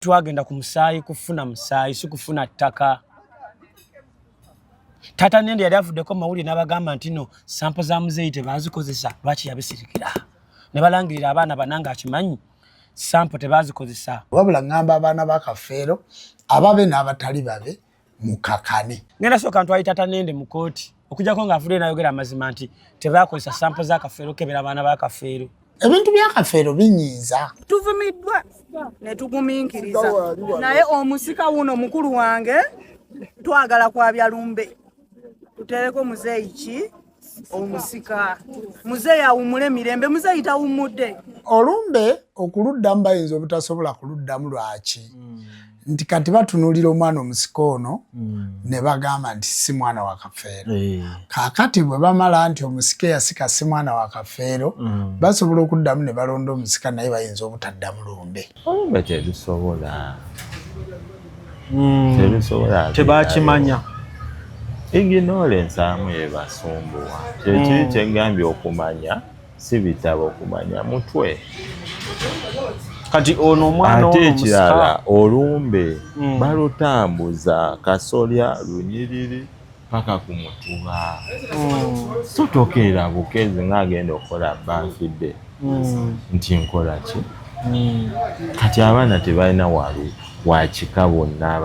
twagenda ku musaayi kufuna musaayi si kufuna ttaka. Tata Nende yali avuddeko mawulire n'abagamba nti no sampo za muzeeyi tebazikozesa lwaki yabisirikira ne balangirira abaana bananga akimanyi sampo tebazikozesa. Wabula ngamba abaana ba Kafeero ababe n'abatali babe mukakane. Ngenda soka ntwali Tata Nende mu kooti okujjako ng'avudde n'ayogera amazima nti tebakozesa sampo za Kafeero kebera abaana ba Kafeero. Ebintu bya Kafeero binyiiza. Tuvumiddwa ne tugumiikiriza naye omusika wuno mukulu wange twagala kwabya lumbe tutereko muzeeyi ki omusika muzeeyi awumule mirembe muzeeyi tawumudde. Olumbe okuluddamu bayinza obutasobola kuluddamu lwaki nti kati batunuulira omwana omusika ono ne bagamba nti si mwana wa Kafeero. Kaakati bwe bamala nti omusika eyasika si mwana wa Kafeero basobola okuddamu ne balonda omusika naye bayinza obutaddamu lumbe. Olumbe terusobola Tebakimanya. Ignorance amu ebasumbuwa. Kyekiri kyengambye okumanya si bitabo okumanya mutwe. Kati ono omwana ono ate ekirala olumbe balutambuza Kasolya Lunyiriri paka ku Mutuba. So tokeera bukezi ng'agenda okukola banfidde nti nkola ki. Kati abaana tebalina wakika bonna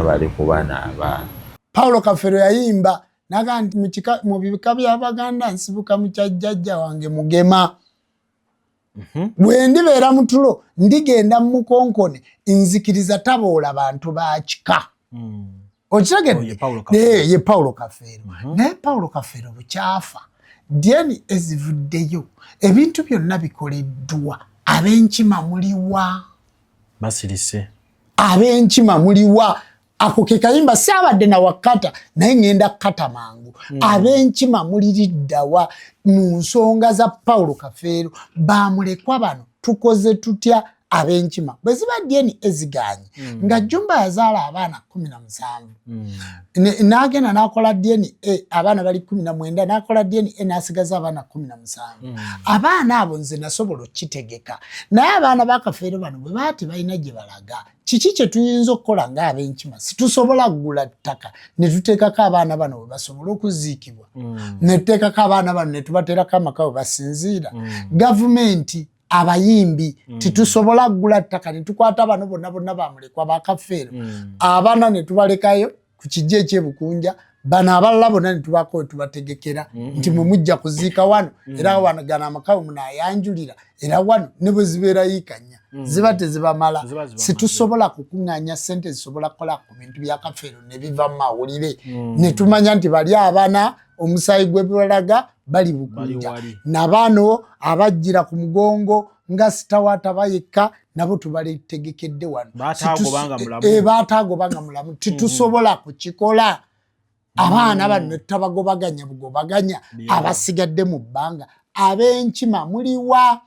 bali ku baana abaana. Paulo Kafeero yayimba naga nti mu bika by'Abaganda nsibuka mu kyajjajja wange Mugema. Bwe ndibeera mu tulo ndigenda mu Mukonkone nzikiriza taboola bantu ba kika. Okitegedde? Ye Paulo Kafeero. Naye Paulo Kafeero bukyafa dyeni ezivuddeyo ebintu byonna bikoleddwa ab'enkima muliwa. Basirise. Ab'enkima muliwa. Ako ke kayimba saabadde na wakata naye ngenda kata mangu. Ab'enkima muliriddawa mu nsonga za Paulo Kafeero bamulekwa bano tukoze tutya ab'enkima bwe ziba dyeni eziganye nga Jumba yazaala abaana 17 n'agenda n'akola dyeni abaana bali 19 n'akola dyeni n'asigaza abaana 17 abaana abo nze nasobola okitegeka naye abaana ba Kafeero bano bwe baati balina gye balaga kiki kye tuyinza okukola ng'ab'enkima situsobola kugula ttaka ne tuteekako abaana bano bwe basobola okuziikibwa ne tuteekako abaana bano ne tubateerako amaka bwe basinziira gavumenti abayimbi titusobola kugula ttaka ne tukwata bano bonna bamulekwa ba Kafeero abaana ne tubalekayo ku kijja ekyebukunja bano abalala bonna ne tubako tubategekera nti mwe mujja kuziika wano era wano gana amakawo munaayanjulira era wano ne bwe zibeera yiikanya ziba tezibamala situsobola kukuŋŋaanya ssente zisobola kukola ku bintu bya Kafeero ne biva mu mawulire ne tumanya nti bali abaana omusaayi gwe balaga bali bukunja nabano abajjira ku mugongo nga Sitawata bayekka nabo tubaletegekedde wano baatagobanga mulamu titusobola kukikola abaana bano ne tutabagobaganya abasigadde mu bbanga ab'enkima muliwa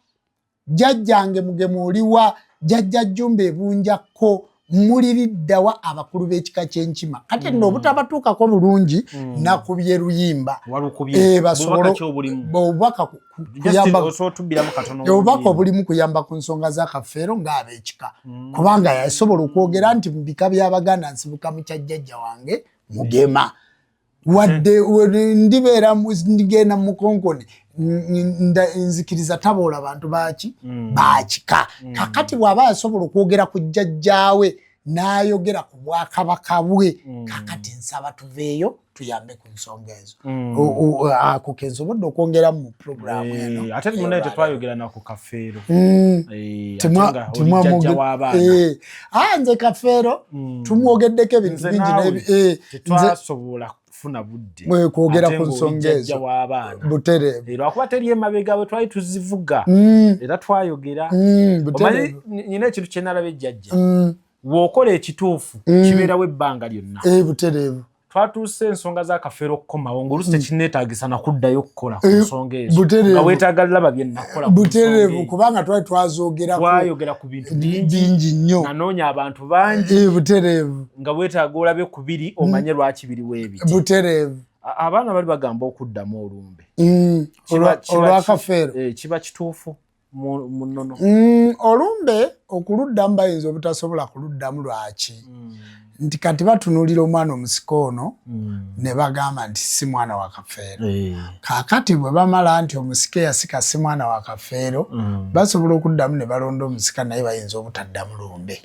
jjajjange Mugema oliwa jjajja Jumba ebunjakko muliriddawa abakulu b'ekika ky'enkima kati nno obutabatuukako bulungi nakubye luyimba basobola obubaka obulimu kuyamba ku nsonga za Kafeero ng'ab'ekika kubanga yasobola okwogera nti mu bika by'Abaganda nsibuka mu kyajjajja wange Mugema wadde ndibeera ndigenda mu Mukonkone nzikiriza taboola bantu bakika kakati bw'aba yasobola okwogera ku jjajjaawe n'ayogera ku Bwakabaka bwe kakati nsaba tuveeyo tuyambe ku nsonga ezo ako kensobodde okwongera mu puroguramu eno ate munaye tetwayogera na ku Kafeero nze Kafeero tumwogeddeko ebintu bingi tetwasobola kufuna budde kwogera ku nsonga ezo butereevu lwakuba teri emabega bwe twali tuzivuga era twayogera nyina ekintu kye nalaba ejjajja bw'okola ekituufu kibeerawo ebbanga lyonna butereevu twatuuse ensonga za Kafeero okukomawo ng'oluusi tekineetaagisa nakuddayo okukola ku nsonga ezo nga weetaaga laba bye nakola butereevu kubanga twali twayogera ku bintu bingi nnyo nanoonya abantu bangi butereevu nga weetaaga olabe ku biri omanye lwaki biriwo ebiti butereevu abaana bali bagamba okuddamu olumbe olwa Kafeero kiba kituufu munono okuluddamu bayinza obutasobola kuluddamu lwaki nti kati batunulira omwana omusiko ono ne bagamba nti si mwana wa Kafeero kaakati bwe bamala nti omusika yasika si mwana wa Kafeero basobola okuddamu ne balonda omusika naye bayinza obutaddamu lumbe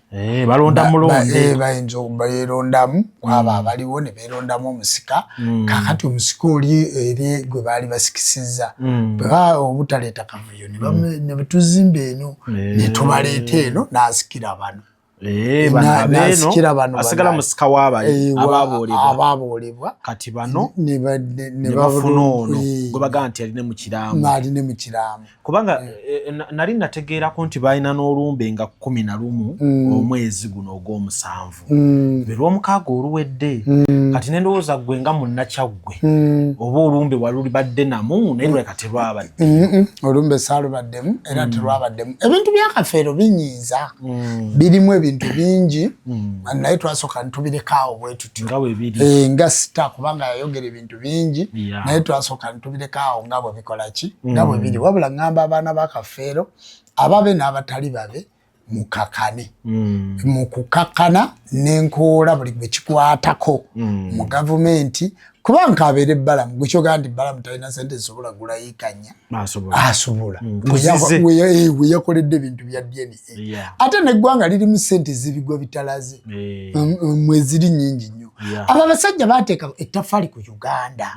balonda mulonde bayinza okubalondamu kwabo abaliwo ne beerondamu omusika kaakati omusika oli eri gwe baali basikisizza bwe obutaleeta kavuyo ne betuzimba eno ne tubaleeta eno n'asikira bano asigala musika w'abali abaaboolebwa kati bano ne bafuna ono gwe bagaa nti aline mu kiraamu kubanga nali nategeerako nti balina n'olumbe nga 11 omwezi guno ogw'omusanvu be lw'omukaaga oluwedde kati ne ndowooza ggwe nga munnakyaggwe oba olumbe walulibadde namu naye luleka terwabadde olumbe saalubaddemu era terwabaddemu ebintu bya Kafeero binyiiza birimu ebintu bingi naye twasooka ntubirekawo bwe tutyo nga sita kubanga yayogera ebintu bingi naye twasooka ntubirekawo nga bwe bikolaki nga bwe biri wabula ngamba abaana ba Kafeero ababe n'abatali babe mukakane mu kukakana n'enkoola buli gwe kikwatako mu gavumenti kubanga abeera ebbalamu gwe kyogamba nti ebbalamu talina sente zisobola gulayikanya asobola we yakoledde ebintu bya DNA ate neggwanga lirimu sente zibigwa bitalaze mweziri nyingi nnyo abo abasajja bateeka ettaffaali ku Uganda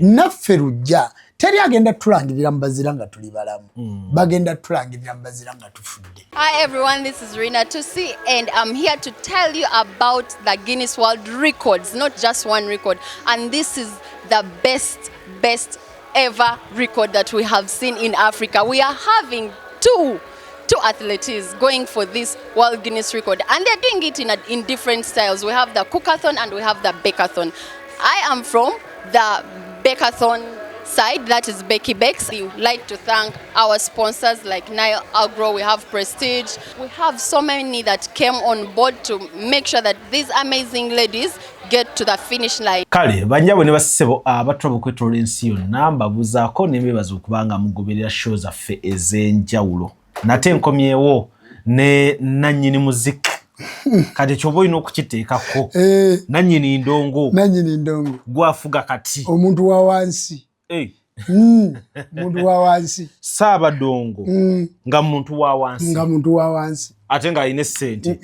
naffe lujja teri agenda tulangirira mu bazira nga tuli balamu bagenda tulangirira mu bazira nga tufudde. Hi everyone, this is Rina Tusi and I'm here to tell you about the Guinness World Records, not just one record, and this is the best ever record that we have seen in Africa. We are having two athletes going for this World Guinness record and they're doing it in different styles. We have the cookathon and we have the bekathon. I am from the bekathon side, that is Becky Bex. We would like to thank our sponsors like Nile Agro, we have Prestige. We have so many that came on board to make sure that these amazing ladies get to the finish line. Kale banjabo ne basebo abatwa bukwetolo ensi yonna mbabuzaako nembebaza okubanga mugoberera show zaffe ez'enjawulo. Nate nkomyewo ne nannyini muziki kati kyoba olina okukiteekako nannyini ndongo gwafuga kati omuntu wa wansi muntu wa wansi Saabadongo nga muntu wa wansi ate nga alina essente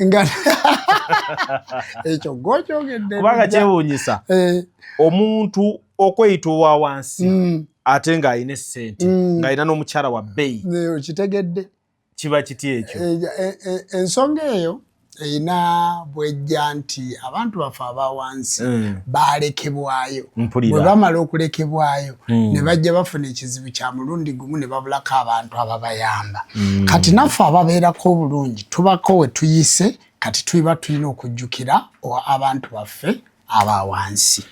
ekyo gokyogedde kubanga kyewuunyisa omuntu okweyita owa wansi ate nga alina essente nga alina n'omukyala wa bbeeyi okitegedde kiba kiti ekyo ensonga eyo erina bwejja nti abantu baffe abawansi balekebwayo bwe bamala okulekebwayo ne bajja bafuna ekizibu kya mulundi gumu ne babulako abantu ababayamba kati naffe ababeerako obulungi tubako we tuyise kati tuliba tulina okujjukira abantu baffe abawansi.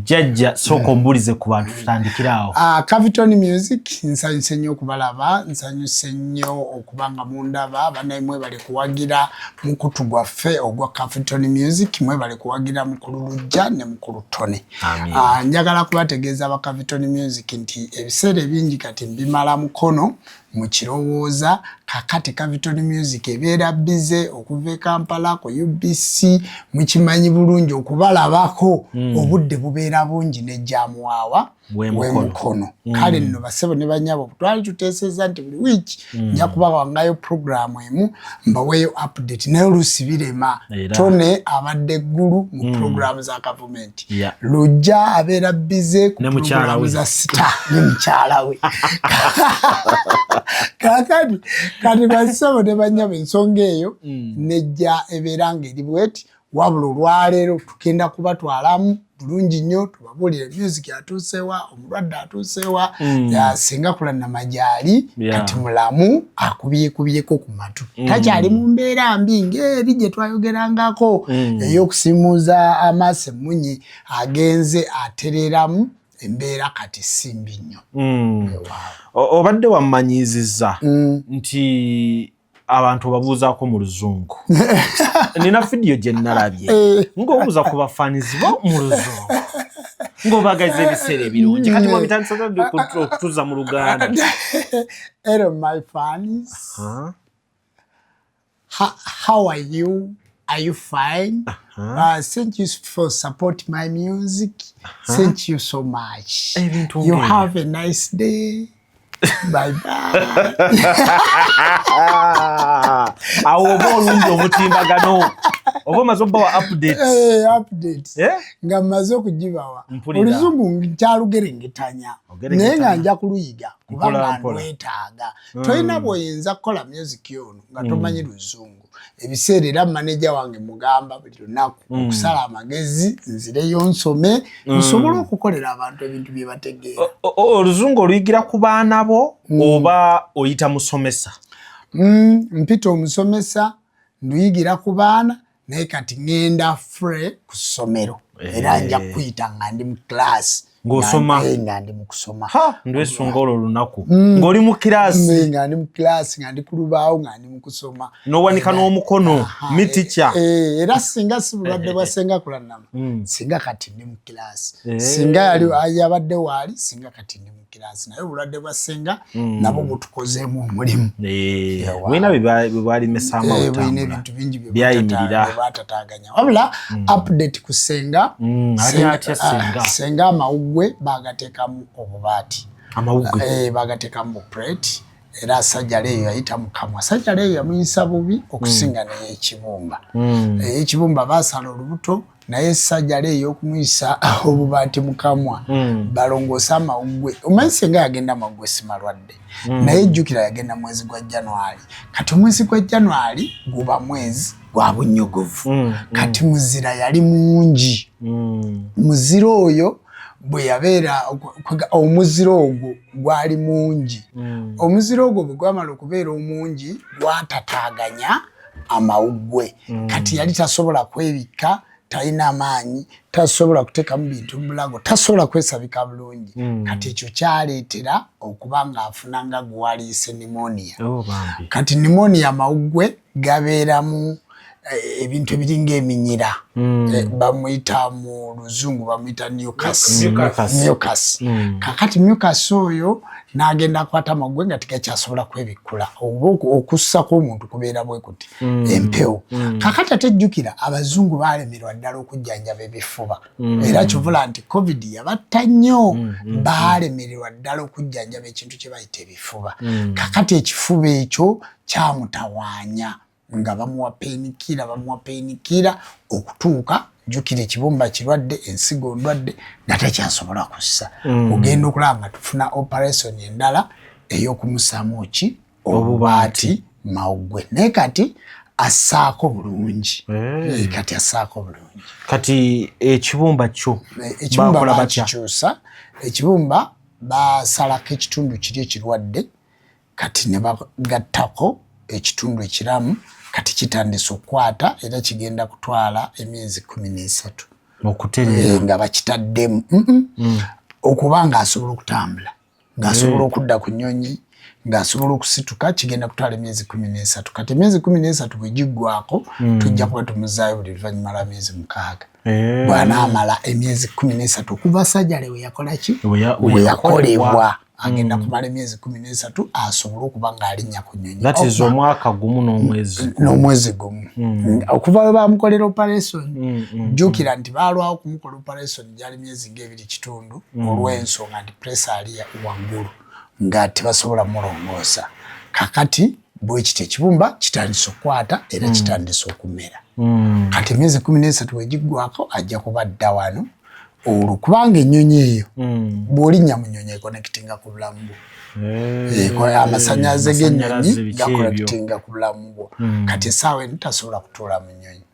Jajja sooka ombulize ku bantu tutandikiraawo. Caviton Music nsanyuse nnyo okubalaba, nsanyuse nnyo okubanga mundaba, banaimwe bali kuwagira mukutu gwaffe ogwa Caviton Music, mwe bali kuwagira mukulu Lujja ne mukulu Tone. Njagala kubategeeza aba Caviton Music nti ebiseera bingi kati mbimala mukono mukirowooza kakati Caviton Music ebeera bize okuva Kampala ku UBC mukimanyi bulungi okubalabako obudde bubeera bungi nejjamuwaawa wemukono kale nno basebo ne banyabo twali tuteeseza nti buli wiiki nja kubawangayo programu emu mbaweeyo update naye olusibirema Tone abadde eggulu mu programu za government Lujja abeera bize ku programu za sita ne mukyala we kakati kati basebo ne banyabo ensonga eyo nejja ebeera ng'eri bweti wabula olwaleero tugenda kubatwalamu bulungi nnyo tubabuulire music atuusewa omulwadde atuusewa singa kula namajaali kati mulamu akubyekubyeko ku matu takyali mu mbeera mbi ng'eri gye twayogerangako ey'okusimuuza amaaso emmunyi agenze atereramu embeera kati simbi nnyo. Obadde wammanyiizizza nti abantu babuuzaako mu luzungu. Nina video gye nnalabye ng'obuuza ku bafanizi bo mu luzungu ng'obagaza ebiseera ebirungi kati mwabitandisa okutuza mu Luganda. Hello my fans. how are you? Are you fine? Thank you for support my music. Thank you so much. You have a nice day. Bye bye. Awo bolungi omutimbagano. Oba mazoba wa updates. Updates. Nga mazo kujibawa. Oluzungu nkyalugerengetanya. Naye nga nja kuluyiga kubanga ndwetaaga. Toyina bw'oyinza kukola music yono nga tomanyi luzungu. Ebiseera era manager wange mugamba buli lunaku okusala amagezi nzireyo nsome nsobola okukolera abantu ebintu bye bategeera. Oluzungu oluyigira ku baana bo oba oyita musomesa? Mpita omusomesa nduyigira ku baana naye kati ngenda free ku ssomero era nja kuyita nga ndi mu class. Ng'osoma? Nga ndi mu kusoma. Ndwesunga olwo lunaku ng'oli mu kirasi? Nga ndi mu kirasi nga ndi ku lubaawo nga ndi mu kusoma. N'owanika n'omukono mi teacher? Era singa si bulwadde bwa Ssenga Kulanama singa kati ndi mu kirasi. Singa yabadde waali singa kati ndi mu kirasi naye obulwadde bwa Ssenga nabwo butukozeemu omulimu. Bwina bye bwalimesaamu obutambula ebintu bingi byayimirira batataganya wabula update ku Ssenga. Ssenga amawugwe bagateekamu obubaati. Amawugwe bagateekamu plate era sajjala eyo yayita mukamwa. Sajjala eyo yamuyisa bubi okusinga naye ekibumba. Ekibumba baasala olubuto naye sajjala eyo okumuyisa obubaati mukamwa balongoosa amawugwe. Omanyi Ssenga yagenda amawugwe si malwadde naye jjukira yagenda mwezi gwa January. Kati omwezi gwa January guba mwezi gwa bunnyogovu. Kati muzira yali mungi. Muzira oyo bwe yabeera omuziro ogwo gwali mungi. Omuziro ogwo bwe gwamala okubeera omungi gwatataaganya amawugwe. Kati yali tasobola kwebikka, talina amaanyi, tasobola kuteekamu bintu mu bulago, tasobola kwesabika bulungi. Kati ekyo kyaleetera okuba ng'afuna nga gwaliise pneumonia. Kati pneumonia amawugwe gabeeramu ebintu ebiringa eminyira. Bamuyita mu luzungu bamuyita mucus. Kakati mucus oyo n'agenda akwata amawugwe nga tegakyasobola kwebikkula oba okussako omuntu kubeera bwe kuti empewo. Kakati ate jjukira abazungu baalemerwa ddala okujjanjaba ebifuba era kivula nti covid yabatta nnyo. Baalemererwa ddala okujjanjaba ekintu kye bayita ebifuba. Kakati ekifuba ekyo kyamutawaanya nga bamuwa painkiller okutuuka jjukira ekibumba kirwadde, ensigo ndwadde nga takyasobola kussa. Ogenda okulaba nga tufuna operation endala ey'okumusaamu ki obubaati mawugwe naye kati assaako bulungi. Kati assaako bulungi. Kati ekibumba kyo ekibumba bakikyusa. Ekibumba basalako ekitundu kiri ekirwadde kati ne bagattako ekitundu ekiramu. Kati kitandise okukwata era kigenda kutwala emyezi 13 okutereera nga bakitaddemu okuba ng'asobola okutambula ng'asobola okudda ku nnyonyi ng'asobola okusituka kigenda kutwala emyezi 13. Kati emyezi 13 bwe giggwako tujja kuba tumuzaayo buli luvannyuma lwa myezi 6. Bw'anaamala emyezi 13 okuva sajjale we yakola ki we yakolebwa agenda kumala emyezi 13 asobole okuba ng'alinnya ku nnyonyi. That is omwaka gumu n'omwezi gumu. Okuva we bamukolera operation jjukira nti baalwawo kumukola operation gyali myezi ng'ebiri kitundu olw'ensonga nti pressure ali waggulu nga tebasobola mulongoosa. Kakati bwe kiti ekibumba kitandise okukwata era kitandise okumera. Kati emyezi 13 we giggwako ajja kuba dda wano olwo kubanga ennyonyi eyo bw'olinnya mu nnyonyi ekonekitinga ku bulamu bwo. Amasannyalaze g'ennyonyi gakonekitinga ku bulamu bwo. Kati essaawa eno tasobola kutuula mu nnyonyi.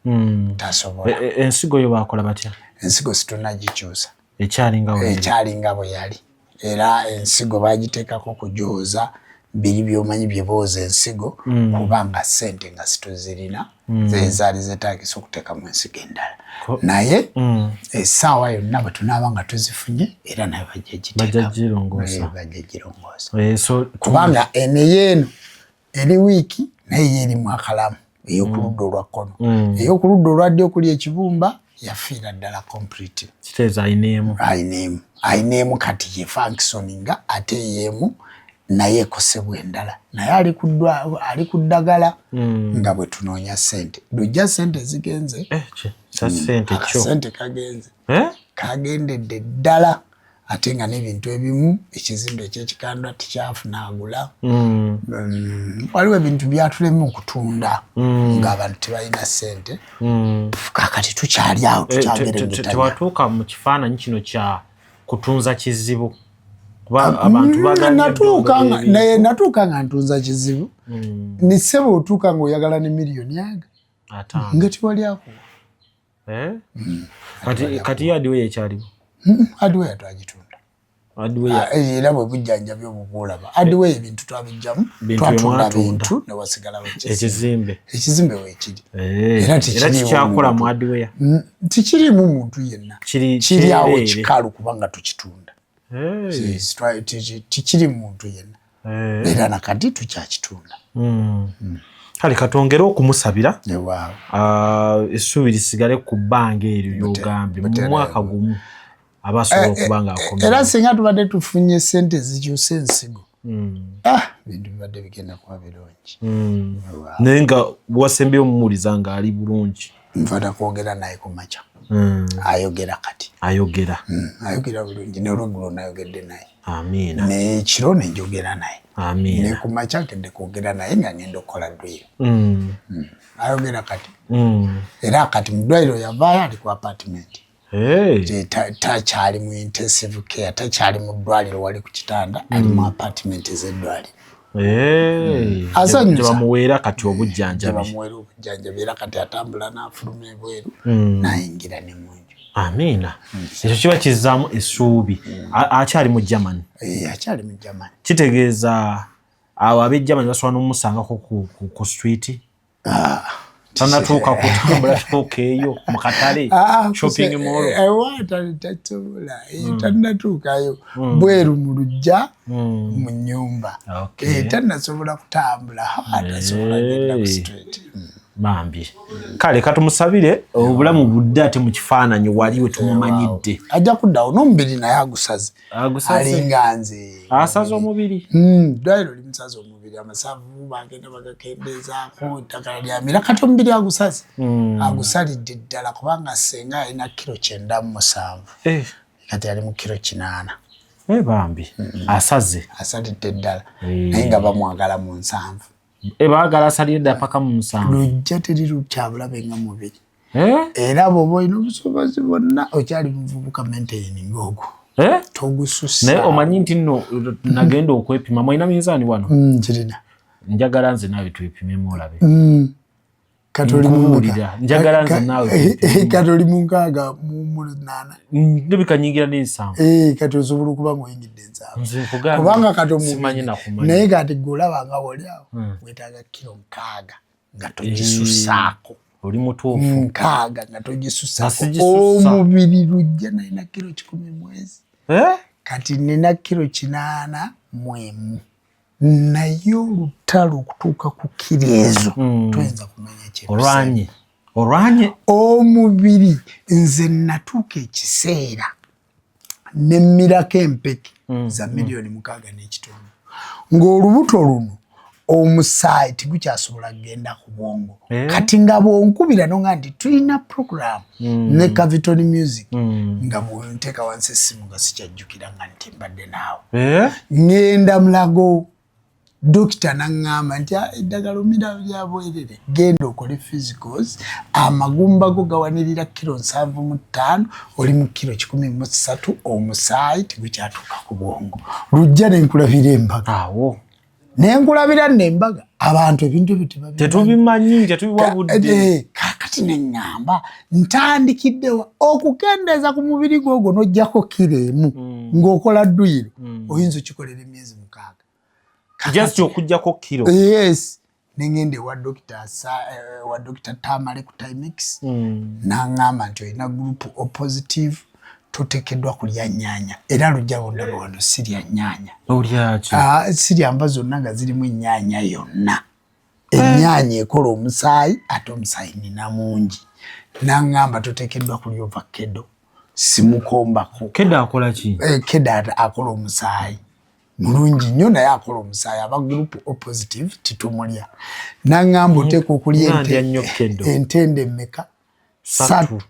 Tasobola. Ensigo yo baakola batya? Ensigo situnagikyusa. Ekyalinga bwe yali. Era ensigo baagiteekako kugyoza biri by'omanyi bye booza ensigo kubanga ssente nga situzirina zezaali zeetaagisa okuteeka mu ensigo endala. Naye essaawa yonna bwe tunaaba nga tuzifunye era nayo bajja girongoosa. Kubanga eno yeeno eri wiiki naye yeerimu akalamu ey'okuludda olwa kkono. Ey'okuludda olwadde okuli ekibumba yafiira ddala complete. Kitegeeza ayineemu kati ye functioninga ate yeemu naye ekosebwa endala naye ali ku ddagala nga bwe tunoonya ssente lujja ssente zigenze ssente kagendedde ddala ate nga n'ebintu ebimu ekizimbe ekyekikandwa tikyafunaagula waliwo ebintu byatulemu okutunda ng'abantu tebalina ssente kakati tukyali awo tukyagerengeta tewatuuka mu kifaananyi kino kya kutunza kizibu natuuka nga ntunza kizibu nisebe otuuka ng'oyagala ne miliyoni aga nga tiwali akuwa kati Hardware ekyaliwo Hardware twagitunda era bwe bujjanjabi obukuulaba Hardware ebintu twabijjamu twatunda bintu ne wasigalawo ekizimbe weekiri era tikyakola mu Hardware tikirimu muntu yenna kiri awo kikalu kubanga tukitunda tikiri muntu yenna era nakati tukyakitunda kale katongere okumusabira essuubi lisigale ku bbanga eryo ly'ogambye mu mwaka gumu abasobola okubanga akomera era singa tubadde tufunye ssente zikyusa ensigo bintu bibadde bigenda kuba birungi naye nga bwasembyeyo omumuwuliza ng'ali bulungi nfata kwogera naye ku makya ayogera kati ayogera bulungi n'olweggulo nayogedde naye amiina n'ekiro nenjogera naye amiina ne ku makya ngedde kwogera naye nga ngenda okukola ddwiro ayogera kati era kati mu ddwaliro yavaayo ali ku apartment takyali mu intensive care takyali mu ddwaliro wali ku kitanda ali mu apartment ez'eddwaliro bamuweera kati obujjanjabi era kati atambula n'afuluma ebweru n'ayingira ne munju amiina ekyo kiba kizzaamu essuubi akyali mu Germany akyali mu Germany kitegeeza awo ab'e Germany basobola n'omusangako ku street tanatuuka kutambula tuuka eyo mu katale shopping mall tatobola tanatuukayo bweru mu lujja mu nnyumba tanasobola kutambula atasobola genda ku street bambi kale katumusabire obulamu budde ate mu kifaananyi wali we tumumanyidde ajja kuddawo n'omubiri naye agusaze alinga nze asaze omubiri ddwaliro limusaze omubiri amasavu bagenda bagakendeezaako eddagala lyamira kati omubiri agusaze agusalidde ddala kubanga senga alina kilo 97 kati ali mu kilo 8 bambi asalidde ddala naye nga bamwagala mu 7 baagala asalire ddala paka mu 7 lujja terirukyabulabe nga mubiri era bw'oba olina obusobozi bwonna okyali muvubuka maintaining ogwo togususa naye omanyi nti nno nagenda okwepima mwalina minzaani wano kirina njagala nze naawe twepimemu olabe njagala nze naawe kati oli mu 6 ndibikanyingira n'7 kati osobola okuba ng'oyingidde 7 kubanga kati omubiri naye kati gweolaba nga woli awo wetaaga kilo 6 nga togisusaako oli mutuufu 6 nga togisusaako omubiri lujja nalina kilo 10 mwezi kati nina kilo 8 mwemu naye olutalo okutuuka ku kiro ezo tuyinza kumanya olwanye omubiri nze natuuka ekiseera nemmirako empeke za miliyoni 6.5 ng'olubuto luno omusaayi tigukyasobola kugenda ku bwongo kati nga bwonkubira nonga nti tulina program ne Caviton Music nga bwonteeka wansi essimu nga sikyajjukira nga nti mbadde naawe ngenda Mulago dokita naŋŋamba nti eddagala omira lyabwerere genda okole physicals amagumba go gawanirira kilo 7.5 oli mu kilo 13 omusaayi tigukyatuuka ku bwongo lujja nenkulabira embaga nenkulabira nembaga abantu ebintu tetubimanyi tetubiwabudde kakati neŋŋamba ntandikiddewa okukendeeza ku mubiri gwogwo n'ojjako kilo emu ng'okola dduyiro oyinza okikolera emyezi 6 just okujjako kilo yes nengende wa Dr. Tamale ku Timex naŋŋamba nti olina group O positive toteekeddwa kulya nnyaanya era lujja bondaba wano sirya nnyaanya sirya mba zonna nga zirimu ennyaanya yonna ennyaanya ekola omusaayi ate omusaayi nina mungi naŋŋamba toteekeddwa kulya ovakkedo simukombako kedo akola ki kedo akola omusaayi mulungi nnyo naye akola omusaayi aba group oppositive titumulya nangamba oteeka okulya entende mmeka 3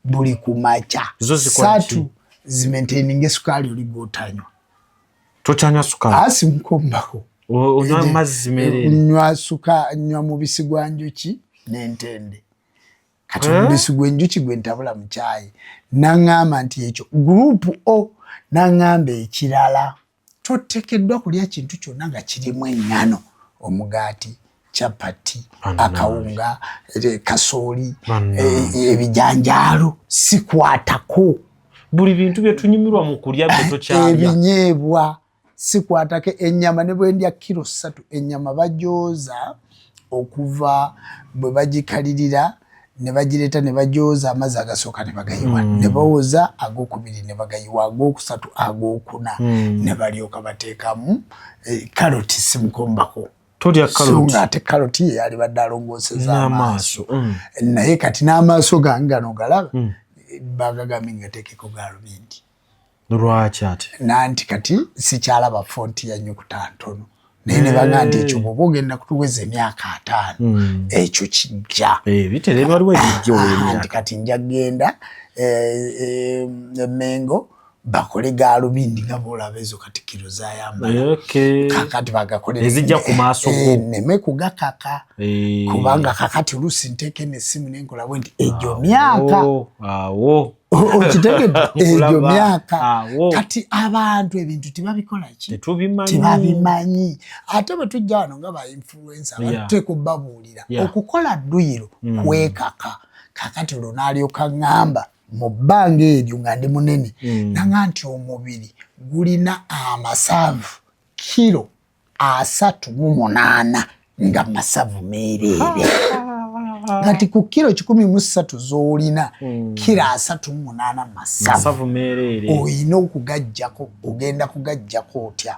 buli kumaca 3 zimaintaininga esukaali oli gwotanywa tokyanywa sukaali asi nkombako onywa amazzi merere nywa mubisi gwa njuki n'entende kati mubisi gw'enjuki gwe ntabula mu caayi nangamba nti ekyo group O nangamba ekirala totekeddwa kulya kintu kyonna nga kirimu ennyano omugaati chapati akawunga kasooli ebijanjaalo sikwatako buli bintu byetunyumirwa mu kulya bye tokyalya ebinyeebwa sikwatako ennyama ne bwendya kilo 3 ennyama bajooza okuva bwe bagikalirira ne bagireeta ne bajooza amazzi agasooka ne bagayiwa ne bawoza ag'okubiri ne bagayiwa ag'okusatu ag'okuna ne balyoka bateekamu karoti simukombako tolya karoti ate karoti ye yali badde alongooseza amaaso naye kati n'amaaso gange gano galaba bagagambye ngateekeko gaalubindi lwaki ate nanti kati sikyalaba fonti ya nnyukuta ntono naye ne baga nti ekyo bw'oba ogenda kutuweza emyaka 5 ekyo kijja bitere waliwo ebijja nti kati nja genda Mengo bakole gaalubindi nga boolaba ezo kati kiro zayambala kakati bagakolera ezijja ku maaso go neme kugakaka kubanga kakati oluusi nteeke n'essimu nenkola bwe nti egyo myaka okitegedde egyo myaka kati abantu ebintu tibabikola ki tibabimanyi ate bwe tujja wano nga ba influencer batuteeka obbabuulira okukola dduyiro kwekaka kakati olwo n'alyoka ŋŋamba mu bbanga eryo nga ndi munene nanga nti omubiri gulina amasavu kilo 38 nga masavu meereere ngati ku kilo 13 z'olina kilo 38 masavu meereere oyina okugajjako ogenda kugajjako otya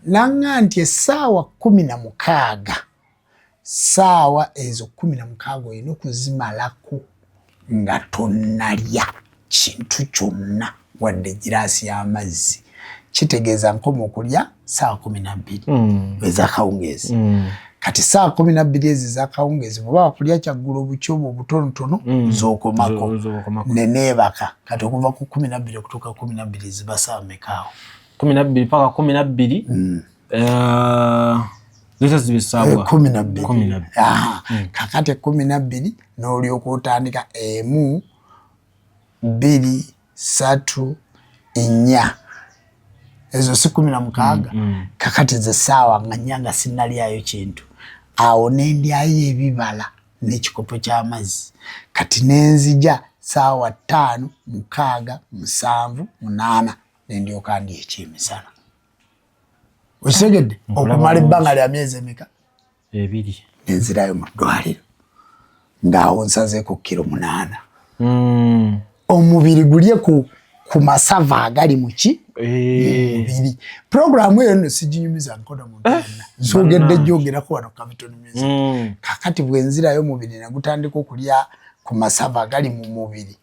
nanga nti essaawa 16 saawa ezo 16 oyina okuzimalako nga tonnalya kintu kyonna wadde giraasi y'amazzi kitegeeza nkoma okulya saawa 12 ez'akawungeezi kati saawa 12 ezi ez'akawungeezi bw'oba wakulya kyaggulu obukyobo obutonotono z'okomako neneebaka kati okuva ku 12 okutuuka 12 ziba saawa mekaawo 12 paka 12 zisa zibisaabwa 12 kakati 12 n'olyoka otandika 1 2 3 4 ezo si 16 kakati ze saawa nga nnyanga sinnalyayo kintu awo nendyayo ebibala n'ekikopo ky'amazzi kati nenzija saawa 5 6 7 8 nendyoka ndya ekyemisana okitegedde okumala ebbanga lya myezi emeka 2 nenzirayo mu ddwaliro ng'awo nsazeeko kilo 8 omubiri gulye ku masava agali muki mubiri programu eyo nno siginyumiza nkono muntu yonna nsogedde gyogerako wano Capitol Music kakati bwe nzirayo omubiri ne gutandika okulya ku masava agali mu mubiri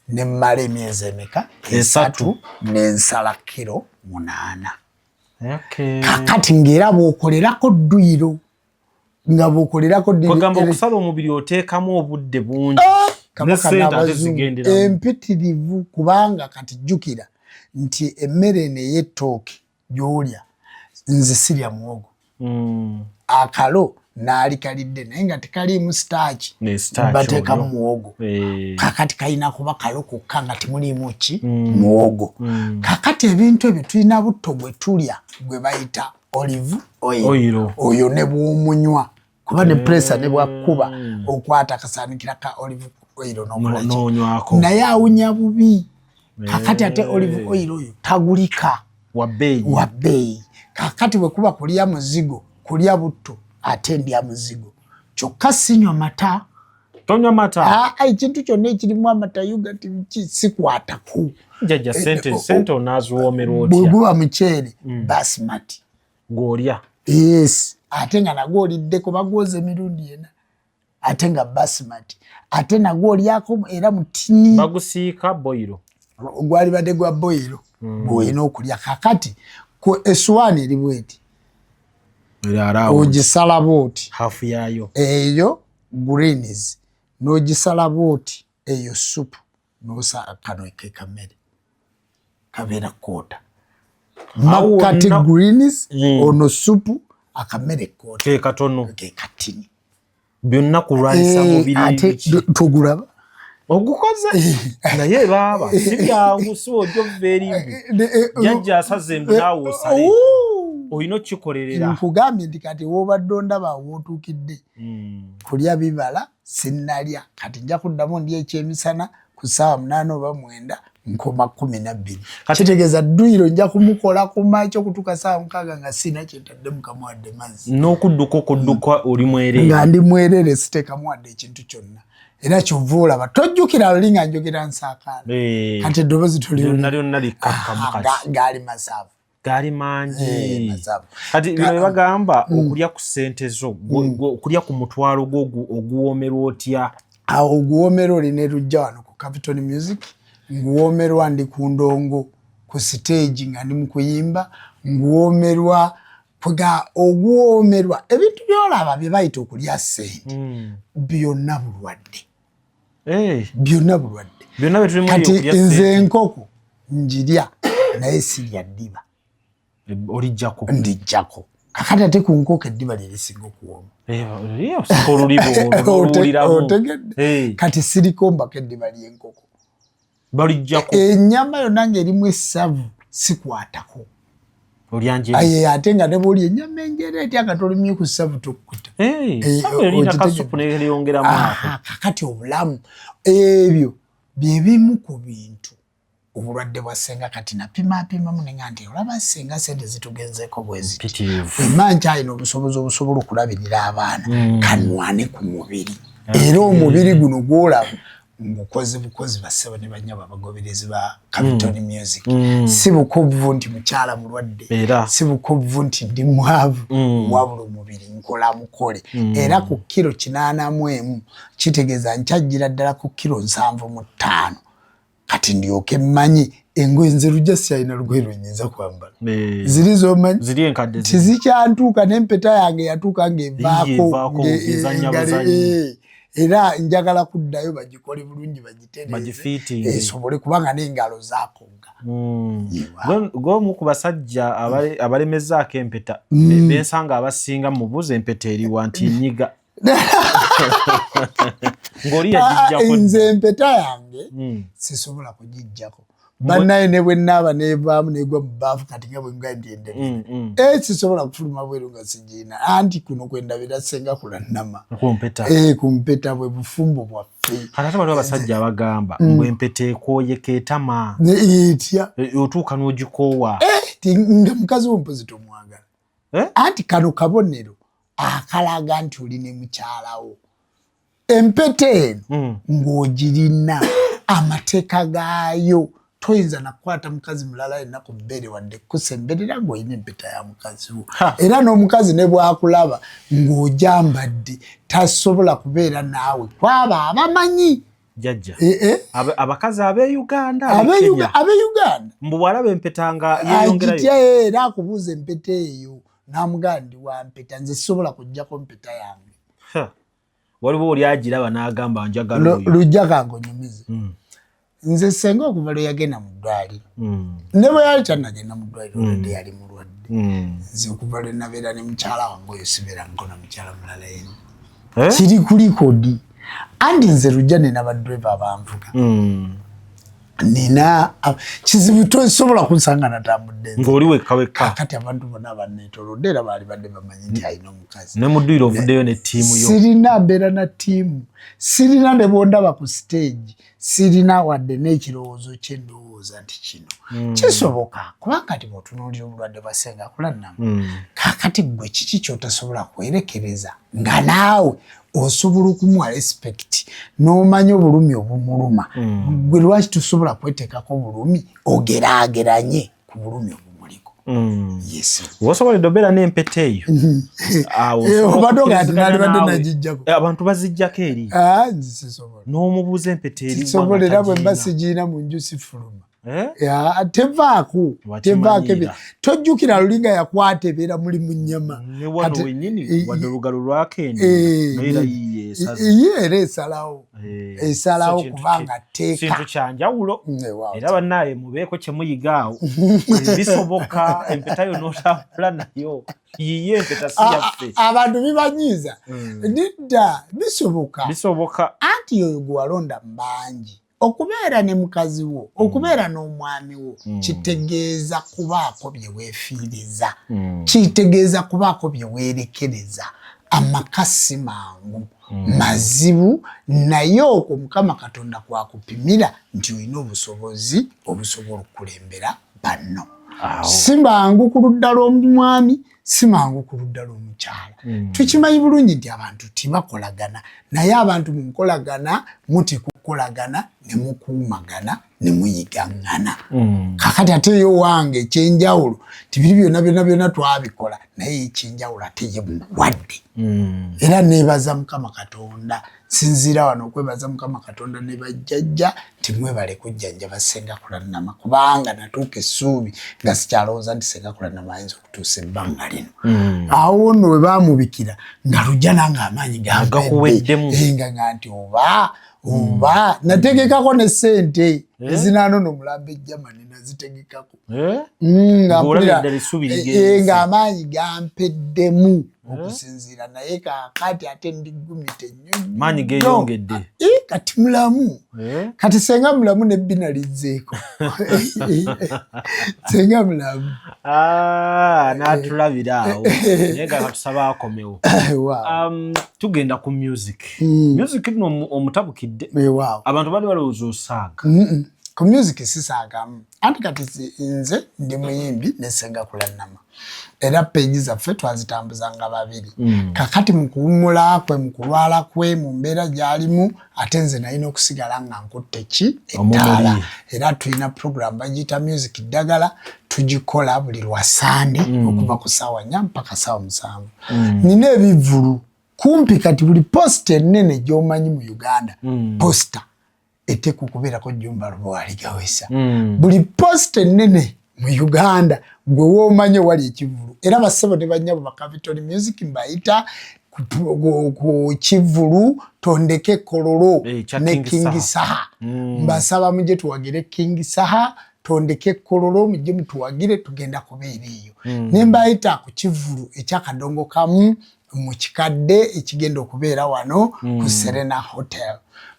ne mmala emyezi emeka 3 n'ensala kilo 8 kakati ng'era bw'okolerako dduyiro nga bw'okolerako kwegamba okusala omubiri oteekamu obudde bungi empitirivu kubanga kati jjukira nti emmere eno ey'ettooke gy'olya nze sirya muwogo akalo naalikalidde naye nga tekaliimu sitaaki bateekamu muwogo kakati kalina kuba kalo kokka nga temuliimu ki muwogo kakati ebintu ebyo tulina butto bwe tulya gwe bayita olive oil oyo ne bw'omunywa kuba ne pressure ne bwakkuba okwata akasaanikira ka olive oil n'okolaki naye awunya bubi kakati ate olive oil oyo tagulika wabbeeyi kakati bwe kuba kulya muzigo kulya butto ate ndya muzigo kyokka sinywa mata tonywa mata ekintu kyonna ekirimu amata yogati sikwatako jjajja sente onaaziwoomerwa otya bwe guba muceere basmati gw'olya yes ate nga nagwo oliddeko bagwoza emirundi ena ate nga basmati ate nagwo olyako era mutini bagusiika boyiro gwali badde gwa boyiro gwolina okulya kakati ku eswani eri bweti ogisala bwoti hafu yayo eyo greens n'ogisala bwoti eyo supu n'osa kano ke kamere kabeera kota makati greens ono supu akamere kota ke katono ke katini byonna kulwanyisa mubiri ate tugulaba ogukoze naye baba sibyangu siwojjo verimbi jajja asaze mbunawo osale oyina okikolerera nkugambye nti kati wobadde ondaba wootuukidde kulya bibala sinnalya kati nja kuddamu ndya ekyemisana ku ssaawa 8 oba 9 nkoma 12 kitegeeza dduyiro nja kumukola kumakyo kutuuka ssaawa 6 nga sina kyentadde mukamwadde mazzi n'okudduka okudduka oli mwerere nga ndi mwerere siteekamu wadde ekintu kyonna era kyova olaba tojjukira luli nga njogera nsaakaala kati eddoboozi lyonna likkakkamu kati gaali masaavu gaali mangi kati bino bye bagamba okulya ku ssente zo okulya ku mutwalo gwo oguwoomerwa otya awo oguwoomerwa olina rujja wano ku Capital Music nguwoomerwa ndi ku ndongo ku stage nga ndi mu kuyimba nguwoomerwa oguwoomerwa ebintu byolaba bye bayita okulya ssente byonna bulwadde byonna bulwadde kati nze enkoko njirya naye sirya ddiba olijjako ndijjako kakati ate ku nkoko eddiba lyerisinga okuwooma kati sirikombako eddiba ly'enkoko balijjako ennyama yonna ng'erimu essavu sikwatako aye ate nga ne bwoli ennyama enjera etya katolumye ku ssavu tokkuta kakati obulamu ebyo byebimu ku bintu obulwadde bwa ssenga kati napimapimamu nenga nti olaba ssenga sente zitugenzeeko bweziti emanca alina obusobozi obusobola okulabirira abaana kanwane ku mubiri era omubiri guno gwolaba mukozi bukozi bassebo ne banyaba abagoberezi ba Capital Music si bukovu nti mukyala mulwadde si bukovu nti ndi mwavu wabula omubiri nkola mukole era ku kilo 81 kitegeeza nkyajjira ddala ku kilo 75 kati ndyoke mmanyi engoye nze lujja siyalina lugoye lwenyinza kwambala ziri zomanyi ziri enkadde tizikyantuuka n'empeta yange yatuuka ng'evaako era njagala kuddayo bagikole bulungi bagitereze esobole kubanga n'engalo zaakogga gwomu ku basajja abalemezaako empeta bensanga abasinga mubuuza empeta eriwa nti nyiga ng'oli yagijjako nze empeta yange sisobola kugijjako bannaye ne bwe nnaaba neevaamu negwa mu baafu kati nga bwe nga ndyenderera sisobola kufuluma bweru nga sigiina anti kuno kwendabira senga kulannama ku mpeta bwe bufumbo bwaffe ate waliwo abasajja abagamba ngwempeta ekooyeka etama etya otuuka n'ogikoowa nga mukazi wompozi tomwagala anti kano kabonero akalaga nti oli ne mukyalawo empeta eno ng'ogirina amateeka gaayo toyinza nakwata mukazi mulala yenna ku bbere wadde kusemberera ng'olina empeta ya mukazi wo era n'omukazi ne bw'akulaba ng'ogyambadde tasobola kubeera naawe kwaba abamanyi jajja abakazi ab'Uganda ab'Uganda mbu bw'alaba empeta nga yeeyongerayo agitya era akubuuza empeta eyo n'amugamba ndi wa mpeta nze sisobola kuggyako mpeta yange waliwo oli agiraba n'agamba njagala oyo lujja kangonyumize nze senga okuva lwe yagenda mu ddwaliro ne bwe yali kyannagenda mu ddwaliro olwedde yali mulwadde nze okuva lwe nabeera ne mukyala wange oyo sibeerangako na mukyala mulala yena kiri ku likodi anti nze lujja nina badreva abanvuga nina kizibu tosobola kunsanga natambudde ng'oli wekka kati abantu bonna abanneetolodde era baali badde bamanyi nti alina omukazi ne mu dduyiro ovuddeyo ne ttiimu yo sirina mbeera na ttiimu sirina ne bondaba ku stage sirina wadde n'ekirowoozo kyendowooza nti kino kisoboka kubanga kati bw'otunuulira obulwadde bwa ssenga kulannama kaakati gwe kiki kyotasobola kwerekereza nga naawe osobola okumuwa respect n'omanya obulumi obumuluma gwe lwaki tosobola kweteekako obulumi ogeraageranye ku bulumi obumuliko osoboledde obeera n'empeta eyo obadde ogati nalibadde nagijjako abantu bazijjako eri n'omubuuza empeta eri kisobola era bwe mba sigiina mu nju sifuluma ya tevaako tojjukira lulinga yakwata ebeera muli mu nnyama era esalawo kubanga teeka kintu kyanjawulo era bannaye mubeeko kyemuyigaawo bisoboka empeta yo n'otambula nayo yiye empeta si yaffe abantu bibanyiiza didda bisoboka anti oyo gwe walonda mbangi okubeera ne mukazi wo okubeera n'omwami wo kitegeeza kubaako bye weefiiriza kitegeeza kubaako bye weerekereza amaka si mangu mazibu naye okwo Mukama Katonda kwakupimira nti olina obusobozi obusobola okulembera banno si mangu ku ludda lw'omwami si mangu ku ludda lw'omukyala tukimanyi bulungi nti abantu tibakolagana naye abantu mu nkolagana muti kukolagana ne mukuumagana ne muyigaŋŋana kakati ate yo wange ekyenjawulo tibiri byonna twabikola naye ekyenjawulo ate ye muwadde era neebaza Mukama Katonda sinziira wano okwebaza Mukama Katonda ne bajjajja nti mwebale kujjanjaba Ssenga Kulannama kubanga natuuka essuubi nga sikyalowooza nti Ssenga Kulannama ayinza okutuusa ebbanga lino awo nno we baamubikira nga lujja nanga amaanyi gakuweddemu nga nti oba nategekako ne ssente ezinaanono omulambo ejjamani nazitegekako ng'amaanyi gampeddemu okusinziira naye kakati ate ndigumite nnyo maanyi geeyongedde kati mulamu kati senga mulamu nebbina lizzeeko senga mulamu n'atulabira awo naye nga katusaba akomewo tugenda ku music nno omutabukidde abantu bali balowooza osaaga ku music sisaagamu anti kati nze ndi muyimbi ne Ssenga Kulannama era peegi zaffe twazitambuzanga babiri kakati mu kuwummula kwe mu kulwala kwe mu mbeera gy'alimu ate nze nalina okusigala nga nkutte ki ettaala era tulina program bagiyita music ddagala tugikola buli lwa Sande okuva ku ssaawa 4 mpaka ssaawa 7 nina ebivulu kumpi kati buli posta ennene gy'omanyi mu Uganda posta eteeka okubeerako Jjumba Lubowa Ligawesa buli posta ennene mu Uganda gwe woomanye wali ekivulu era bassebo ne bannyabo ba Capital Music mbayita ku kivulu tondeke Kololo ne King Saha mbasaba mujje tuwagire King Saha tondeke Kololo mujje mutuwagire tugenda kubeera eyo ne mbayita ku kivulu ekyakadongo kamu mu kikadde ekigenda okubeera wano ku Serena Hotel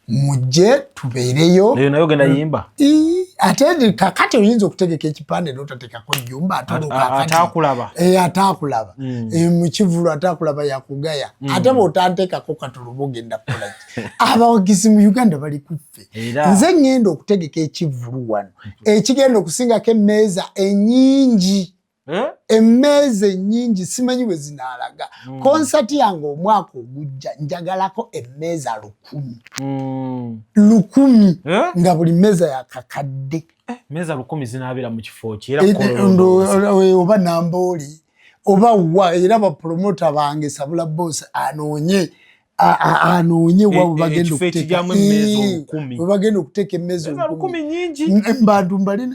mujje tubeereyo eyo nayo genda yimba ate kakati oyinza okutegeka ekipande n'otateekako Jjumba ataakulaba mu kivulu ataakulaba yakugaya ate bw'otanteekako katuluba ogenda kukola ki abawagizi mu Uganda bali kuffe nze ngenda okutegeka ekivulu wano ekigenda okusingako emmeeza ennyingi emmeeza ennyingi simanyi bwe zinaalaga konsati yange omwaka ogujja njagalako emmeeza 1,000 nga buli mmeeza yakakadde mmeeza 1,000 zinaabira mu kifo ki oba Nambooli oba wa era bapromota bange Sabula Boss anoonye bagenda okuteeka emmeeza 1,000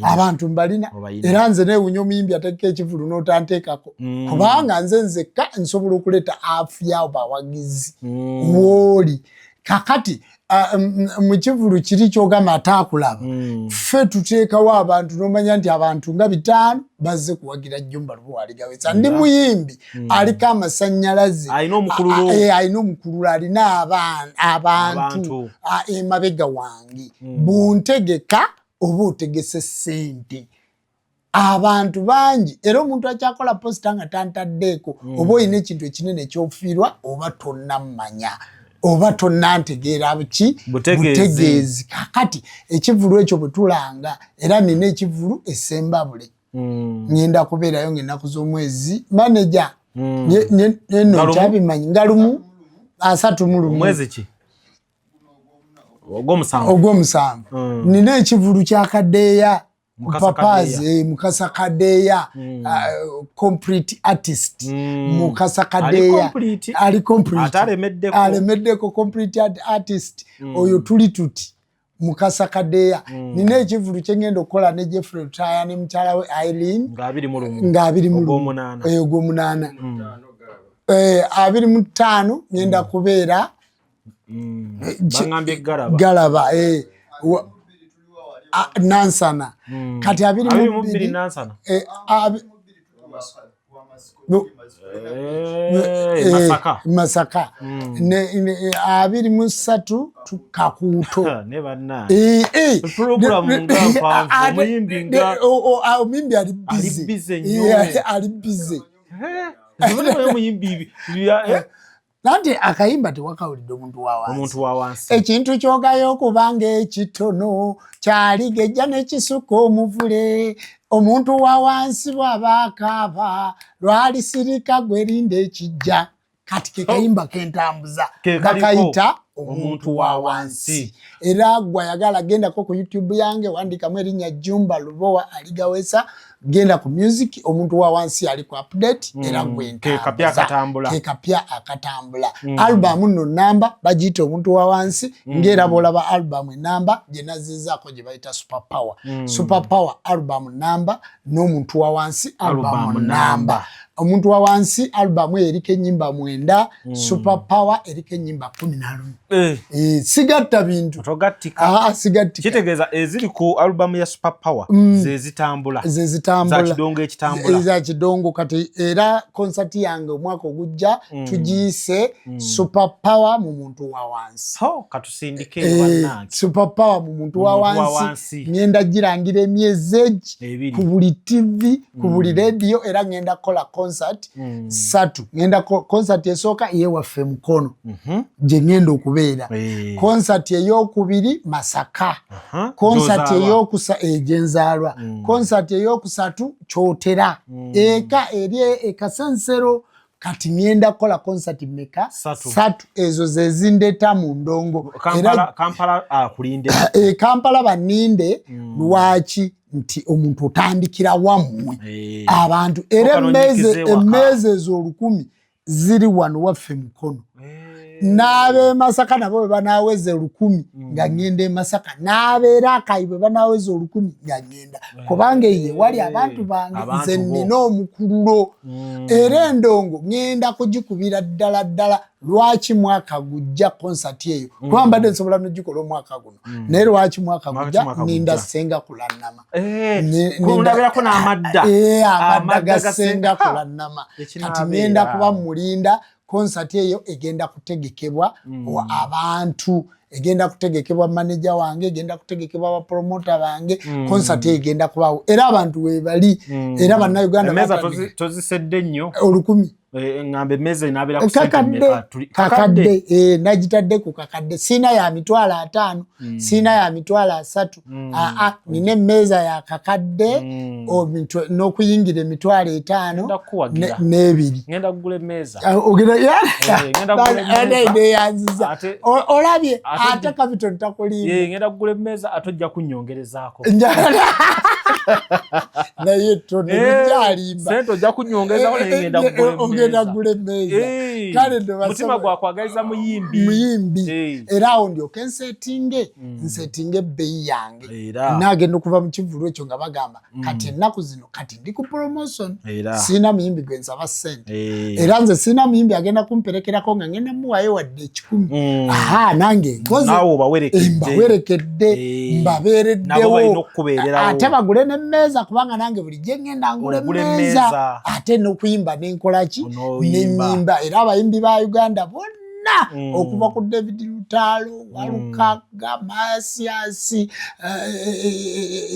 abantu mbalina era nze neewunya omuyimbi ateeka ekivulu n'otanteekako kubanga nze nzekka nsobola okuleeta afu yaabo bawagizi wooli kakati mu kivulu kiri kyogamba ataakulaba ffe tuteekawo abantu n'omanya nti abantu nga 5 bazze kuwagira Jjumba Lubowa Ligawesa ndi muyimbi aliko amasannyalaze alina omukululu alina abantu emabega wange buntegeka oba otegese ssente abantu bangi era omuntu akyakola posita nga tantaddeeko oba olina ekintu ekinene ekyofiirwa oba tonnamanya oba tonnantegeera ki butegeezi kakati ekivulu ekyo bwe tulanga era nina ekivulu Essembabule ngenda kubeerayo ng'ennaku z'omwezi maneja neno kyabimanyi nga 31 mwezi ki ogw'omusanvu nina ekivulu kya Kadeeya Mukasa Kadeeya complete artist Mukasa Kadeeya ali complete alemeddeko complete artist oyo tuli tuti Mukasa Kadeya nina ekivulu kyengendo okukola ne Jeffrey Lutaya ne mukyala we Eileen ng'abiri mu ogw'omunaana 25 ngenda kubeera bangambye Galaba Nansana kati 22 Nansana Masaka ne 23 Kakuuto ne banna program omuyimbi ali busy Nante akayimba tewakawulidde omuntu wa wansi. Ekintu kyogayo okubanga ekitono kyaligejja n'ekisuka omuvule omuntu wa wansi bw'aba akaaba lwalisirika gwerinda ekijja kati ke kayimba kentambuza bakayita omuntu wa wansi. Era gwayagala gendako ku YouTube yange wandikamu erinnya Jumba Lubowa aligawesa genda ku music omuntu wa wansi ali ku update era gwenta kapya akatambula album no namba bagita omuntu wa wansi ngera bolaba album namba jenazizaako je bayita super power album namba n'omuntu wa wansi album namba omuntu wa wansi album erike enyimba 9 super power erike enyimba 14 sigatta bintu togattika sigattika kitegeeza eziri ku album ya super power zezitambula za kidongo ekitambula za kidongo kati era concert yange omwaka ogujja tugiyise super power mu muntu wa wansi katusindike bannange super power mu muntu wa wansi ngenda girangira emyezi ku buli TV ku buli radio era ngenda kola concert satu ngenda concert esooka ye waffe Mukono je ngenda okubeera concert eyokubiri Masaka concert eyokusa ejenzalwa concert eyokusatu Kyotera eka eri Ekasensero kati ngenda kola concert meka satu ezo zezindeta mu ndongo Kampala kulinde Kampala baninde lwaki nti omuntu otandikira wammwe abantu era emmeze ez'olukumi ziri wano waffe Mukono n'abe Masaka nabo banaweza 10 nga ngende Masaka n'abeera Akayi banaweza 10 nga ngenda kubanga ye wali abantu bange nze nina omukululo era endongo ngenda kugikubira ddala lwaki mwaka gujja concert eyo twambadde nsobola n'ogikola omwaka guno naye lwaki mwaka gujja ninda senga kulannama ndabirako n'amadda amadda gasenga kulannama kati ngenda kuba mulinda concert eyo egenda kutegekebwa abantu egenda kutegekebwa manager wange egenda kutegekebwa aba promoter bange concert egenda kubawo era abantu webali era bannayuganda meza tozisedde nnyo 10 ngambe meza inabira kakadde najitadde ku kakadde sina ya mitwalo 5 sina ya mitwalo 3 nine meza ya kakadde n'okuyingira emitwalo 5 n'ebiri ngenda kugula meza ogenda yanziza olabye ate kapito ntakulimba ngenda kugula meza atojja kunyongerezaako naye tonjalimba sente ojja kunyongerezaako ngenda ogenda gule meza kale ndo mutima gwakwagaliza muyimbi era awo ndyoke nsetinge ebbeeyi yange nagenda okuva mu kivulu ekyo nga bagamba kati ennaku zino kati ndi ku promotion sina muyimbi gwe nsaba ssente era nze sina muyimbi agenda kumperekerako nga ngenda muwayo wadde 10 nange mbawerekedde mbabeereddewo ate bagule nemmeeza kubanga nange bulijjo ngenda ngule emmeeza ate n'okuyimba nenkolaki nenyimba era abayimbi ba Uganda bonna okuva ku David Lutalo Walukaga Masiasi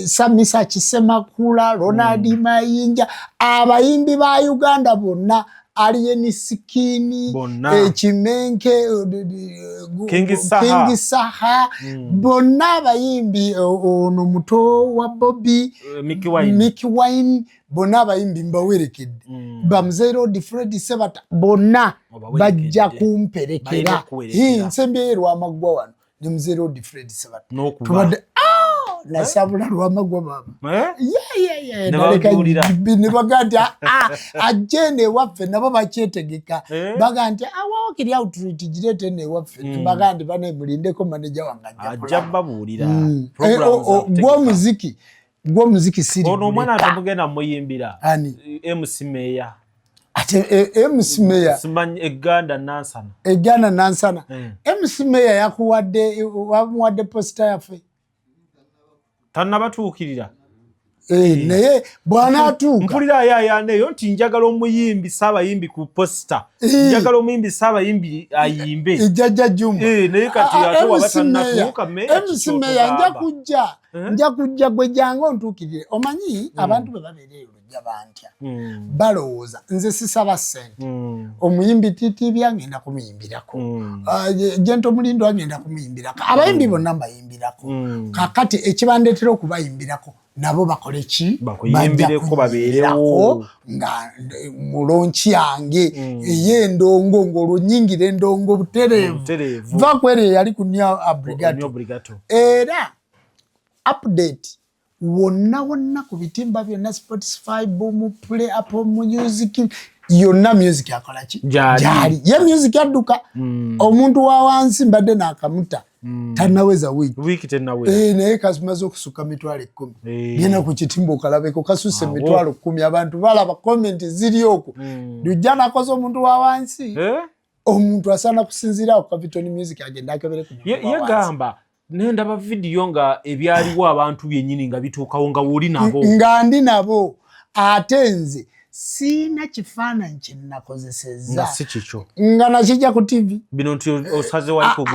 Samisa Kisemakula Ronald Mayinja abayimbi ba Uganda bonna Aliyeni Sikini Chimenke Kingi Saha bonna abayimbi ono muto wa Bobby Mickey Wine bonna abayimbi mbawerekedde bamuzero Fred Sebata bonna bajja kumperekera nsembye rwa magwa wano ne muzero Fred Sebata tubadde nasabula lwamagwa baba ne bagandi ajene waffe nabo bakyetegeka bagandi awo kiri outreach jirete ne waffe bagandi bane mulindeko manager wanga ajja babuulira gwo muziki siri ono mwana atamugenda muyimbira MC Meya ate MC Meya simanyi Eganda Nansana MC Meya yamuwadde posta yaffe tannabatuukirira naye bwana atuuka mpulira yayaneyo nti njagala omuyimbi saabayimbi ku posta njagala omuyimbi saabayimbi ayimbe ejjajja Juma naye kati atuwa batannatuuka MC Meya nja kujja gwe jangu ontuukirire omanyi abantu bwe babeera olujja bantya balowooza nze sisaba ssente omuyimbi TTV agenda kumuyimbirako Jento Mulindo agenda kumuyimbirako abayimbi bonna mbayimbirako kakati ekibandeetera okubayimbirako nabo bakole ki bakuyimbireko babeerewo nga mulonchi yange ey'endongo ng'olunyingira endongo butereevu va kwere yali ku New Abrigato era update wonna ku bitimba byonna Spotify Boom Play Apple Music yonna music akola ki jali ye music adduka omuntu wa wansi mbadde n'akamuta tanaweza wiki tenaweza naye kasimaze okusuka mitwalo 10 genda ku kitimba okalabeko kasuse mitwalo 10 abantu balaba comment ziri okwo lujja nakoze omuntu wa wansi omuntu asana kusinzira ku Capitol Music agenda akebere ku yegamba nendaba video nga ebyaliwo abantu byennyini nga bituukawo nga woli nabo nga ndi nabo ate nze sina kifaananyi kye nakozesezza si kikyo nga nakijja ku TV bino nti osaze wali kugu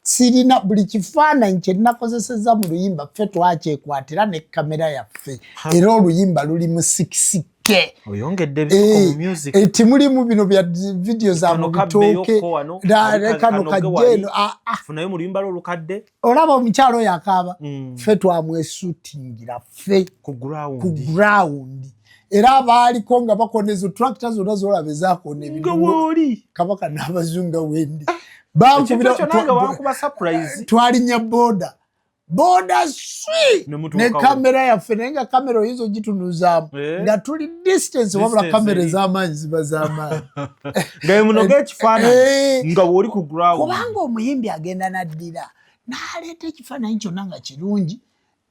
sirina buli kifaananyi kye nakozesezza mu luyimba ffe twakyekwatira ne kamera yaffe era oluyimba luli mu 6K oyongedde ebisuko mu music timulimu bino bya video za mu bitooke kano kajeno funayo mu luyimba lw'olukadde olaba omukyalo oyo akaaba ffe twamwesutingira ffe ku ground era abaaliko nga bakonezo tractor zonna zolaba ezaakona ebintu kabaka n'abazunga wendi twalinya boda swi ne kamera yaffe naye nga kamera oyinza ogitunuzaamu nga tuli distance wabula kamera ez'amaanyi ziba z'amaanyi ngaemunoga ekifaananyi nga woli ku ground kubanga omuyimbi agenda naddira n'aleeta ekifaananyi kyonna nga kirungi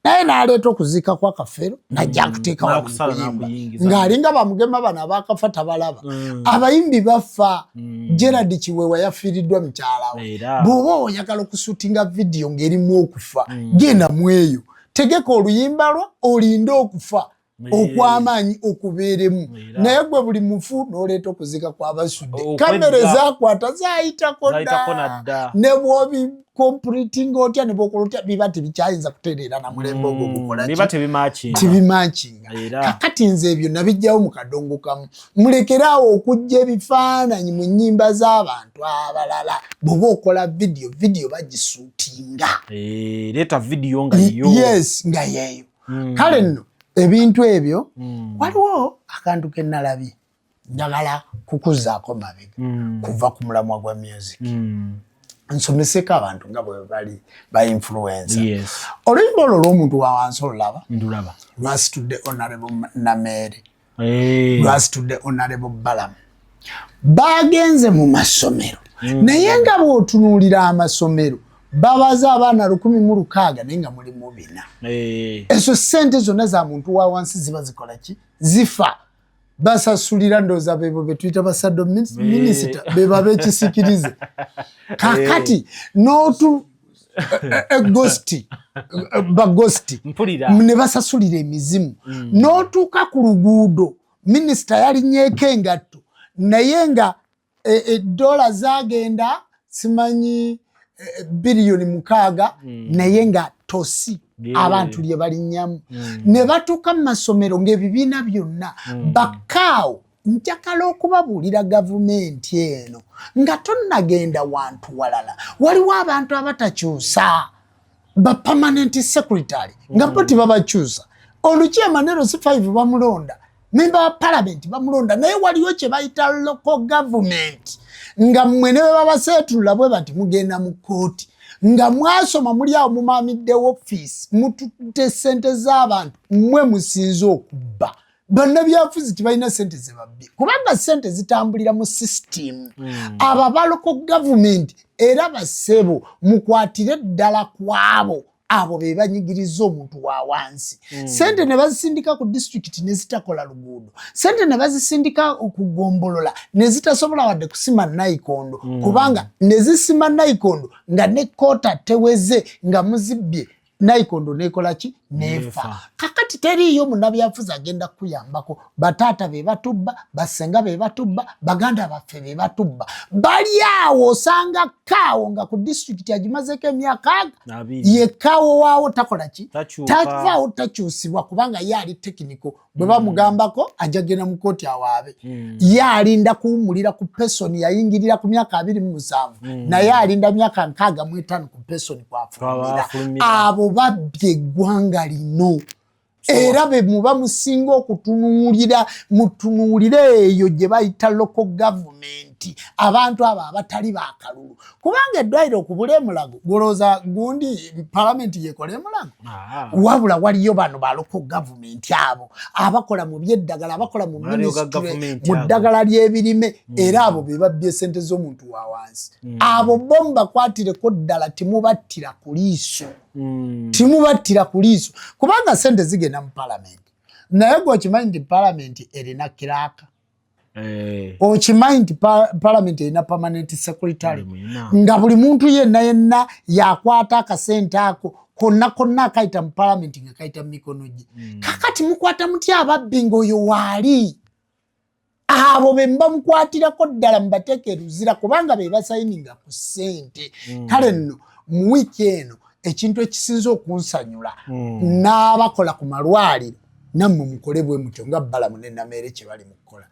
naye n'aleeta okuziika kwa Kafeero najja kuteeka wakuyimba ng'alinga bamugema bano abakafa tabalaba abayimbi bafa Gerard Kiweewa yafiiriddwa mukyala we bw'oba oyagala okusuutinga vidiyo ng'erimu okufa genda mu eyo tegeka oluyimba lwo olinde okufa okw'amaanyi okubeeremu naye gwe buli mufu n'oleeta okuziika kw'abasudde kamera ezaakwata zaayitako dda ne bw'obi completing otya ne bokola otya biba tebikyayinza kutereera na mulembe ogwo gukola biba tebimakinga kakati nze ebyo nabijjawo mu kadongo kamu mulekeraawo okujja ebifaananyi mu nnyimba z'abantu abalala bw'oba okola vidiyo bagisuutinga leeta vidiyo nga yo yes nga yeeyo kale nno ebintu ebyo waliwo akantu ke nalabye njagala kukuzaako mabega kuva ku mulamwa gwa music nsomeseko abantu nga bwe bali ba influencer oluyimba olwo olw'omuntu wa wansi olulaba lwasitudde Honorable Namere lwasitudde Honorable Balamu bagenze mu masomero naye nga bw'otunuulira amasomero babaza abaana 1,600 naye nga mulimu 4 ezo ssente zonna za muntu wa wansi ziba zikola ki zifa basasulira ndooza bebo betuyita basado minisita beba bekisikirize kakati n'otu bagosti ne basasulira emizimu n'otuuka ku luguudo minisita yalinyeeko engatto naye nga dola zagenda simanyi biliyoni 600 naye nga tosi abantu lye balinnyamu ne batuuka mu masomero ng'ebibiina byonna bakkaawo njagala okubabuulira gavumenti eno nga tonnagenda wantu walala waliwo abantu abatakyusa ba permanent secretary nga bo tebabakyusa olukiamanero si 5 bamulonda memba wa parliament bamulonda naye waliwo kye bayita local government nga mmwe ne bwe babaseetulula bwe bati mugenda mu kkooti nga mwasoma muli awo mumamidde office mututte sente z'abantu mmwe musinze okubba bannabyafuzi tebalina sente ze babbye kubanga sente zitambulira mu system abo abaloko gavumenti era basebo mukwatire ddala kwabo abo be banyigiriza omuntu wa wansi sente ne bazisindika ku district ne zitakola luguudo sente ne bazisindika okugombolola ne zitasobola wadde kusima nayikondo kubanga ne zisima nayikondo nga ne kota teweze nga muzibbye nayikondo nekola ki nefa kakati teriyo munnabyafuzi agenda kuyambako bataata be batubba basenga be batubba baganda baffe be batubba bali awo osanga kaawo nga ku district agimazeko emyaka ye kaawo waawo takola ki tavaawo takyusibwa kubanga ye ali tekiniko bwe bamugambako ajagenda mu kooti awaabe ye alinda kuwumulira ku pesoni yayingirira ku myaka 27 naye alinda myaka 65 ku pesoni kwafulumira abo babbye eggwanga lino era be muba musinga okutunuulira mutunuulire eyo gye bayita local government abantu abo abatali bakalulu kubanga eddwaliro okubula emulago golooza gundi palamenti yekola emulago wabula waliyo bano ba local government abo abakola mu byeddagala abakola mu ministry mu ddagala ly'ebirime era abo be babbye sente z'omuntu wa wansi abo bo mbakwatireko ddala temubattira ku liiso timubattira ku liiso kubanga sente zigenda mu palamenti naye gwe okimanyi nti palamenti erina kiraaka okimanyi nti palamenti erina permanent secretary nga buli muntu yenna yakwata akasente ako konna akayita mu palamenti nga kayita mu mikono gye kakati mukwata mutya ababbi ng'oyo waali abo be mbamukwatirako ddala mubateeke eruzira kubanga be basayininga ku ssente kale nno mu wiiki eno ekintu ekisinza okunsanyula n'abakola ku malwaliro nammwe mukole bwe mutyo nga Balamu ne Namere kye bali mu kukola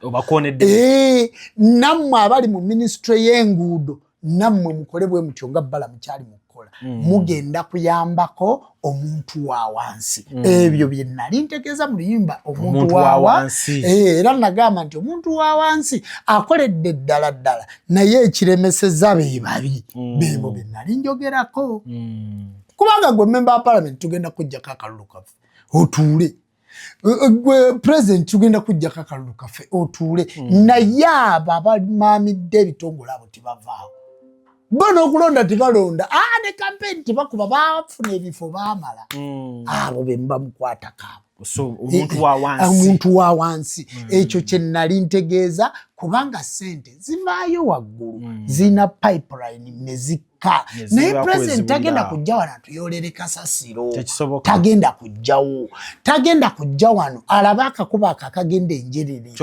nammwe abali mu ministry y'enguudo nammwe mukole bwe mutyo nga Balamu kyali mu kukola mugenda kuyambako omuntu wa wansi ebyo bye nali ntegeeza mu luyimba omuntu wa wansi era nagamba nti omuntu wa wansi akoledde ddala naye ekiremeseza be babi bebo bye nali njogerako kubanga gwe member wa parliament tugenda kujjako akalulu kaffe otuule gwe president tugenda kujjako akalulu kaffe otuule naye abo abamaamidde ebitongole abo tibavaawo bono okulonda tibalonda ne campaign tibakuba bafuna ebifo baamala abo be mbamukwata kaabo so omuntu wa wansi ekyo kye nali ntegeeza kubanga sente zivaayo waggulu zina pipeline nezikka naye president tagenda kujja wano atuyolere kasasiro tagenda kujja wano alaba akakuba akagenda enjerere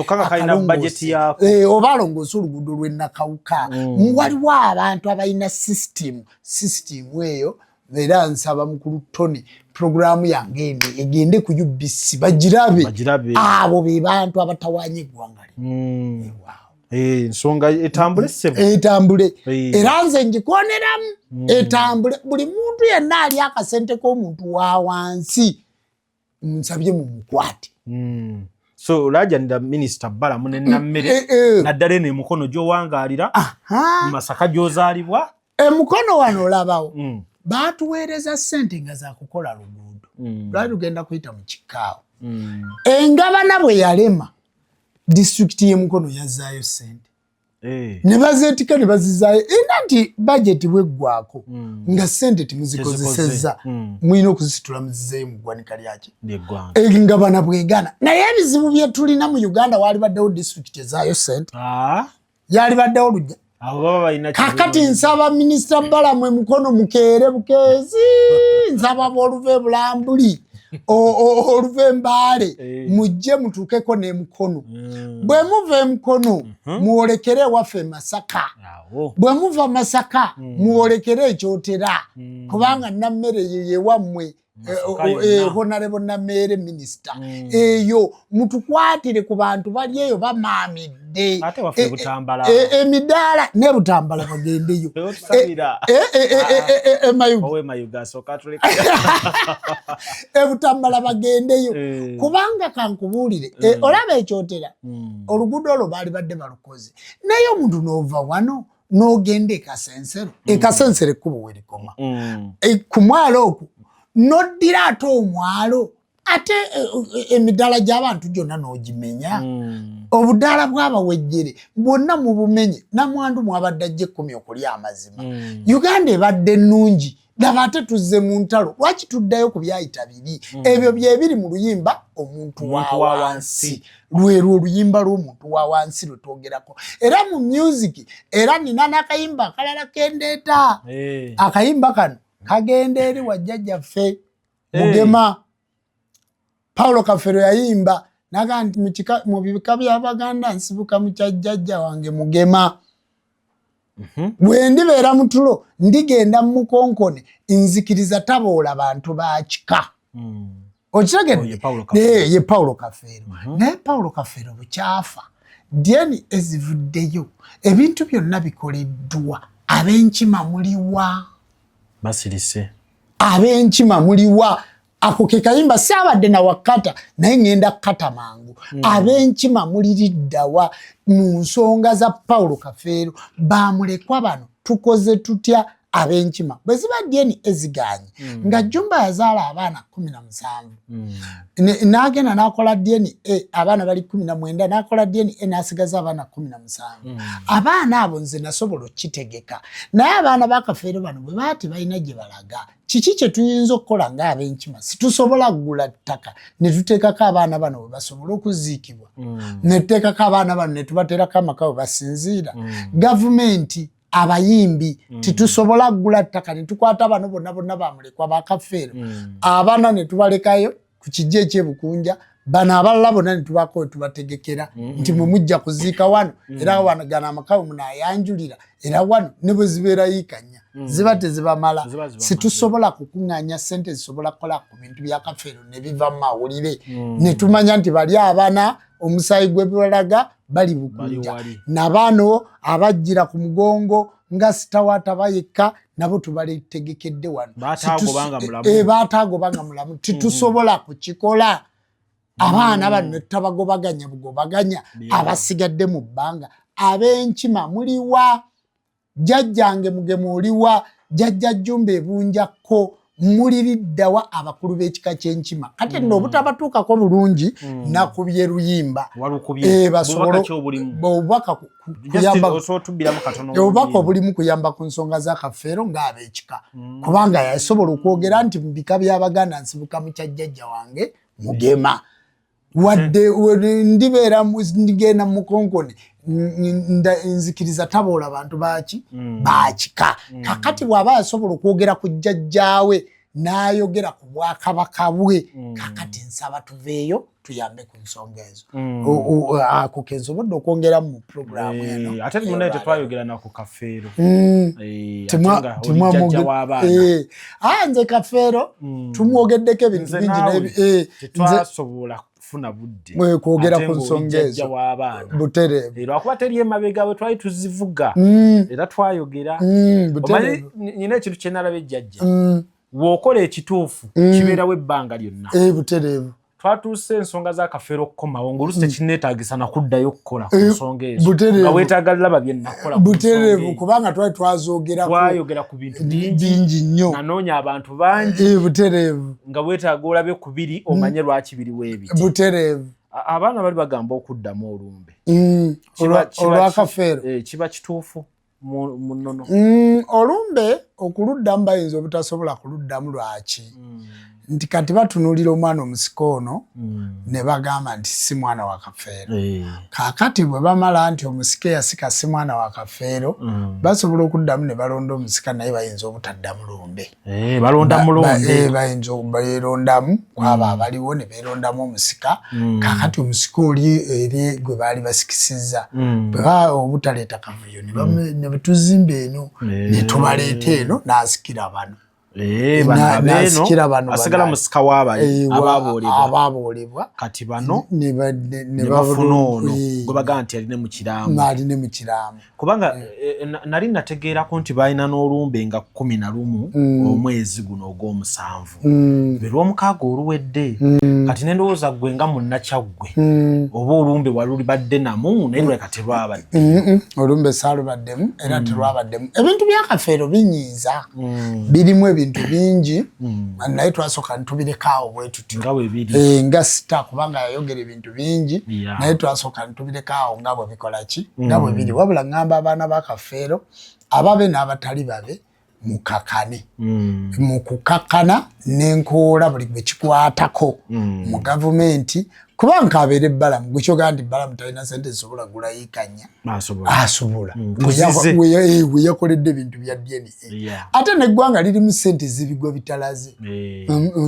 oba alongoosa oluguudo lw'ennakawuka waliwo abantu abalina system eyo era nsaba mukulu Tony programu yange eno egende ku UBC bagirabe abo be bantu abatawanye eggwanga ensonga etambule era nze ngikoneramu etambule buli muntu yenna ali akasente k'omuntu wa wansi nsabye mu mukwate so olajanira Minister Balamu ne Namere naddala eno emikono gy'owangaalira mu Masaka gy'ozaalibwa emukono wano olabawo baatuweereza sente nga za kukola luguudo lwali lugenda kuyita mu kikaawo engabana bwe yalema disitulikiti y'emukono yazzaayo sente ne bazeetika ne bazizaayo era nti bajeti bweggwako nga sente temuzikozesezza mulina okuzisitula muzizeeyo mu ggwanika lyaki engabana bwegana naye ebizibu bye tulina mu Uganda waali baddewo disitulikiti ezaayo sente yali baddewo lujja kakati nsaba minisita Balamu emukono mukeere bukeezi nsaba b'oluva Bulambuli oluva Embaale mujje mutuukeko n'emukono bwe muva emukono muwolekere ewaffe Masaka bwe muva Masaka muwolekere ekyotera kubanga Namere ye wammwe honorable Namere minister eyo mutukwatire ku bantu bali eyo bamaamidde ate waffe Butambala emidaala ne Butambala bagendeyo Butambala bagendeyo kubanga kankubuulire olaba ekyotera oluguudo olwo baali badde balukoze naye omuntu n'ova wano n'ogenda ekasensero ekasensero ekkubo werikoma ku mwalo okwo n'oddira ate omwalo ate emidaala gy'abantu gyonna n'ogimenya obudaala bw'abawejjere bwonna mu bumenye namwandu mwabadde ajja 10 okulya amazima Uganda ebadde ennungi daba ate tuzze mu ntalo lwaki tuddayo ku byayita bibi ebyo byebiri mu luyimba omuntu wa wansi lwero oluyimba lw'omuntu wa wansi lwe twogerako era mu music era nina n'akayimba akalala kendeeta akayimba kano kagenda eri wajjajjaffe Mugema Paulo Kafero yayimba naga nti mu bika by'Abaganda nsibuka mu kyajjajja wange Mugema bwe ndibeera mu tulo ndigenda mu Mukonkone nzikiriza taboola bantu bakika okitegedde ye Paulo Kafero naye Paulo Kafero bukyafa dyeni ezivuddeyo ebintu byonna bikoleddwa ab'enkima muliwa basirise ab'enkima muliwa ako ke kayimba saabadde na wakata naye ngenda kukata mangu ab'enkima muliriddawa mu nsonga za Paulo Kafero bamulekwa bano tukoze tutya ab'enkima bwe ziba dyeni eziganye nga Jumba yazaala abaana 17 n'agenda n'akola dyeni abaana bali 19 n'akola dyeni n'asigaza abaana 17 abaana abo nze nasobola okukitegeka naye abaana ba Kafero bano bwe baati balina gye balaga kiki kye tuyinza okukola ng'ab'enkima situsobola kugula ttaka ne tuteekako abaana bano bwe basobola okuziikibwa ne tuteekako abaana bano ne tubateerako amaka bwe basinziira gavumenti abayimbi titusobola kugula ttaka ne tukwata bano bonna bamulekwa ba Kafero abaana ne tubalekayo ku kijja ekyebukunja bano abalala bonna ne tubako tubategekera nti mujja kuziika wano era wano gana amakawo munaayanjulira era wano ne bwe zibeera yiikanya ziba tezibamala situsobola kukuŋŋaanya ssente zisobola kukola ku bintu bya Kafero ne biva mu mawulire ne tumanya nti bali abaana omusaayi gwe balaga bali bukunja nabano abajjira ku mugongo nga sitawata bayekka nabo tubaletegekedde wano baatagobanga mulamu titusobola kukikola abaana bano ne tutabagobaganya abasigadde mu bbanga ab'enkima muliwa jjajjange Mugema oliwa jjajja Jumba ebunjakko muliriddawa abakulu b'ekika ky'enkima kati nno obutabatuukako bulungi nakubye luyimba basobola obubaka obulimu kuyamba ku nsonga za Kafero ng'ab'ekika kubanga yasobola okwogera nti mu bika by'Abaganda nsibuka mu kyajjajja wange Mugema wadde ndibeera ndigenda mu Mukonkone nzikiriza taboola bantu bakika kakati bw'aba yasobola okwogera ku jjajjaawe n'ayogera ku bwakabaka bwe kakati nsaba tuveeyo tuyambe ku nsonga ezo ako kensobodde okwongera mu puroguramu eno ate munaye tetwayogera naku Kafero nze Kafero tumwogeddeko ebintu bingi tetwasobola kufuna budde kwogera ku nsonga ezo butereevu lwakuba teri emabega bwe twali tuzivuga era twayogera nyina ekintu kye nalaba ejjajja bw'okola ekituufu kibeerawo ebbanga lyonna butereevu twatuuse ensonga za Kafero okukomawo ng'oluusi tekinneetaagisa nakuddayo okukola ku nsonga ezo nga weetaaga laba bye nakola butereevu kubanga twali twayogera ku bintu bingi nnyo nanoonya abantu bangi butereevu nga weetaaga olabe ku biri omanye lwaki biriwo ebiti butereevu abaana bali bagamba okuddamu olumbe olwa Kafero kiba kituufu munono olumbe okuluddamu bayinza obutasobola kuluddamu lwaki nti kati batunuulira omwana omusika ono ne bagamba nti si mwana wa Kafero kaakati bwe bamala nti omusika eyasika si mwana wa Kafero basobola okuddamu ne balonda omusika naye bayinza obutaddamu lumbe bayinza beerondamu kwaba abaliwo ne beerondamu omusika kaakati omusika oli eri gwe baali basikisizza obutaleeta kavuyo ne betuzimba eno ne tubaleeta eno n'asikira bano nasikira bano asigala musika w'abali ababoolebwa kati bano ne bafuna ono gwe bagaa nti aline mu kiraamu kubanga nali nategeerako nti balina n'olumbe nga 11 omwezi guno ogw'omusanvu be lw'omukaaga oluwedde kati nendowooza ggwe nga munnakyaggwe oba olumbe waluli badde namu naye luleka terwabadde olumbe saalubaddemu era terwabaddemu ebintu byakafeero binyiiza birimu ebintu bingi naye twasooka ntubirekawo bwe tuti nga sita kubanga yayogera ebintu bingi naye twasooka ntubirekawo nga bwe bikolaki nga bwe biri wabula ngamba abaana bakafeero ababe n'abatali babe mukakane mu kukakana n'enkoola buli gwe kikwatako mu gavumenti kubanga abeera ebbalamu gwe kyogamba nti ebbalamu talina sente zisobola gulayiikanya asobola we yakoledde ebintu bya DNA ate neggwanga lirimu sente zibigwa bitalaze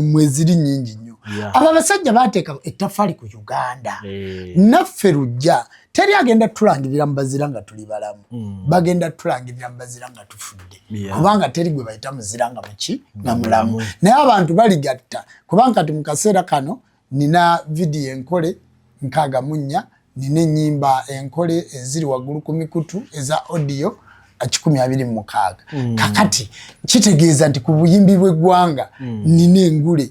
mweziri nyingi nnyo abo abasajja baateeka ettaffaali ku Uganda naffe lujja teri agenda tulangirira mu bazira nga tuli balamu bagenda tulangirira mu bazira nga tufudde kubanga teri gwe bayita muzira nga muki nga mulamu naye abantu baligatta kubanga kati mu kaseera kano nina vidiyo enkole nkaaga munnya nina ennyimba enkole eziri waggulu ku mikutu eza audio 126 kakati kitegeeza nti ku buyimbi bw'eggwanga nina engule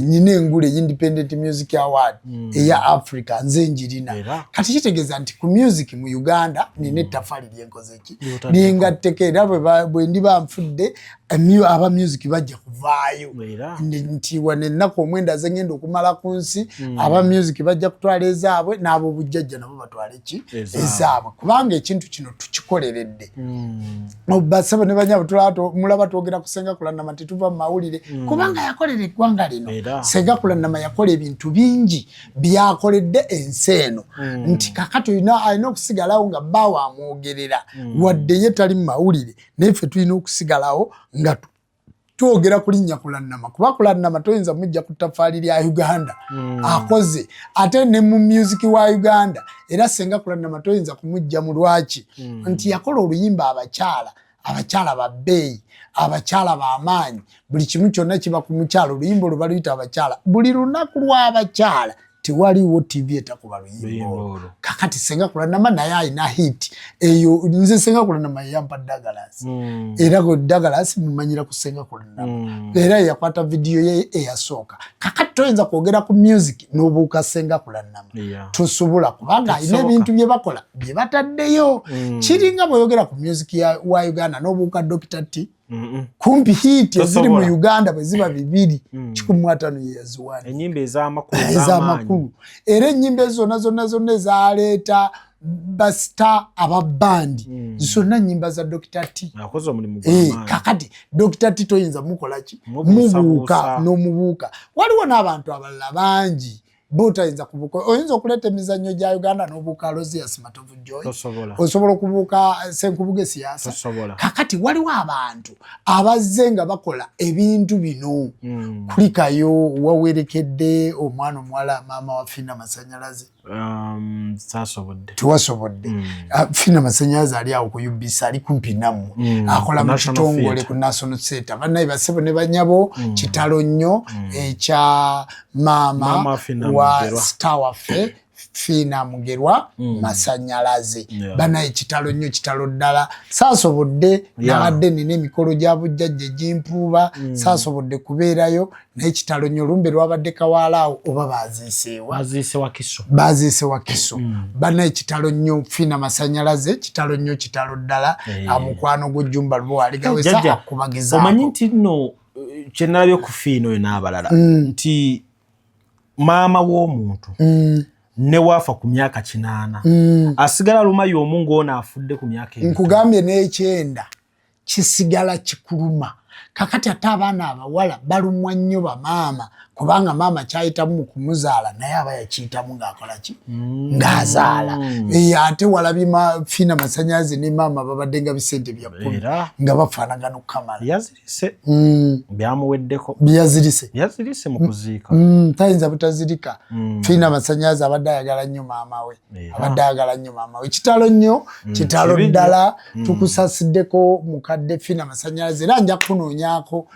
nina engule Independent Music Award eya Africa nze njirina kati kitegeeza nti ku music mu Uganda nina ettaffaali lyenkozeki lingatteko era bwe ndiba nfudde aba music bajja kuvaayo nti wane ennaku omwenda zengenda okumala ku nsi aba music bajja kutwala ezaabwe n'ab'obujjajja nabo batwale ki ezaabwe kubanga ekintu kino tukikoleredde basabo ne banyabo mulaba twogera ku Ssengakulanama tetuva mu mawulire kubanga yakolera eggwanga lino Ssengakulanama yakola ebintu bingi byakoledde ensi eno nti kakati alina okusigalawo nga bbaawe amwogerera wadde ye tali mu mawulire naye ffe tulina okusigalawo nga twogera ku linnya Kulanama kuba Kulanama toyinza mujja ku ttaffaali lya Uganda akoze ate ne mu music wa Uganda era Ssengakulanama toyinza kumujja mu lwaki nti yakola oluyimba abakyala babbeeyi abakyala b'amaanyi buli kimu kyonna kiba ku mukyala oluyimba olwo baluyita abakyala buli lunaku lw'abakyala tewaliwo TV etakuba luyimba kakati Ssengakulanama naye alina hit eyo nze Ssengakulanama yampa Douglas era go Douglas mumanyira ku Ssengakulanama era yakwata vidiyo ye eyasooka kakati toyinza kwogera ku music n'obuuka Ssengakulanama tosobola kubanga alina ebintu bye bakola bye bataddeyo kiringa bweyogera ku music wa Uganda n'obuuka Dr. T kumpi hit eziri mu Uganda bwe ziba 215 years one enyimba ez'amakulu era ennyimba zonna zaleeta basita ababandi zonna nnyimba za Dr. T akoze omulimu kakati Dr. T toyinza mukolaki mubuuka n'omubuuka waliwo n'abantu abalala bangi botayinza kubuuka oyinza okuleeta emizannyo gya Uganda n'obuuka Rosias Matovu Joy osobola okubuuka Ssenkubuge Siasa kakati waliwo abantu abazze nga bakola ebintu bino kulikayo wawerekedde omwana omuwala maama wa Fina Masanyalaze tiwasobodde Fina Masanyalaze ali awo ku UBC ali kumpi nammwe akola mu kitongole ku National Theatre bannaye basebo ne banyabo kitalo nnyo ekya maama wa star waffe Fina Mugerwa Masanyalaze banaye kitalo nnyo kitalo ddala saasobodde nabadde nina emikolo gya bujjajja egimpuuba saasobodde kubeerayo naye kitalo nnyo olumbe lwabadde kawaalaawo oba baziise Wakiso banaye kitalo nnyo Fina Masanyalaze kitalo nnyo kitalo ddala amukwano gw'Ejjumba Lubo aligawesa akubagezaako omanyi nti nno kyenalabye ku Fina oyo n'abalala nti maama w'omuntu ne waafa ku myaka 8 asigala lumayo omu ng'ono afudde ku myaka 9 nkugambye n'ekyenda kisigala kikuluma kakati ate abaana abawala balumwa nnyo bamaama kubanga mama kyayitamu kumuzaala naye aba yakiyitamu ng'akola ki ng'azaala ate walabima Fiina Masanyazi ne mama babadde nga bisente bya 10 nga bafaanagana okukamala yazirise byamuweddeko yazirise mu kuziika tayinza butazirika Fiina Masanyazi abadde ayagala nnyo maama we kitalo nnyo kitalo ddala tukusasiddeko mukadde Fiina Masanyazi era nja kunoonyaako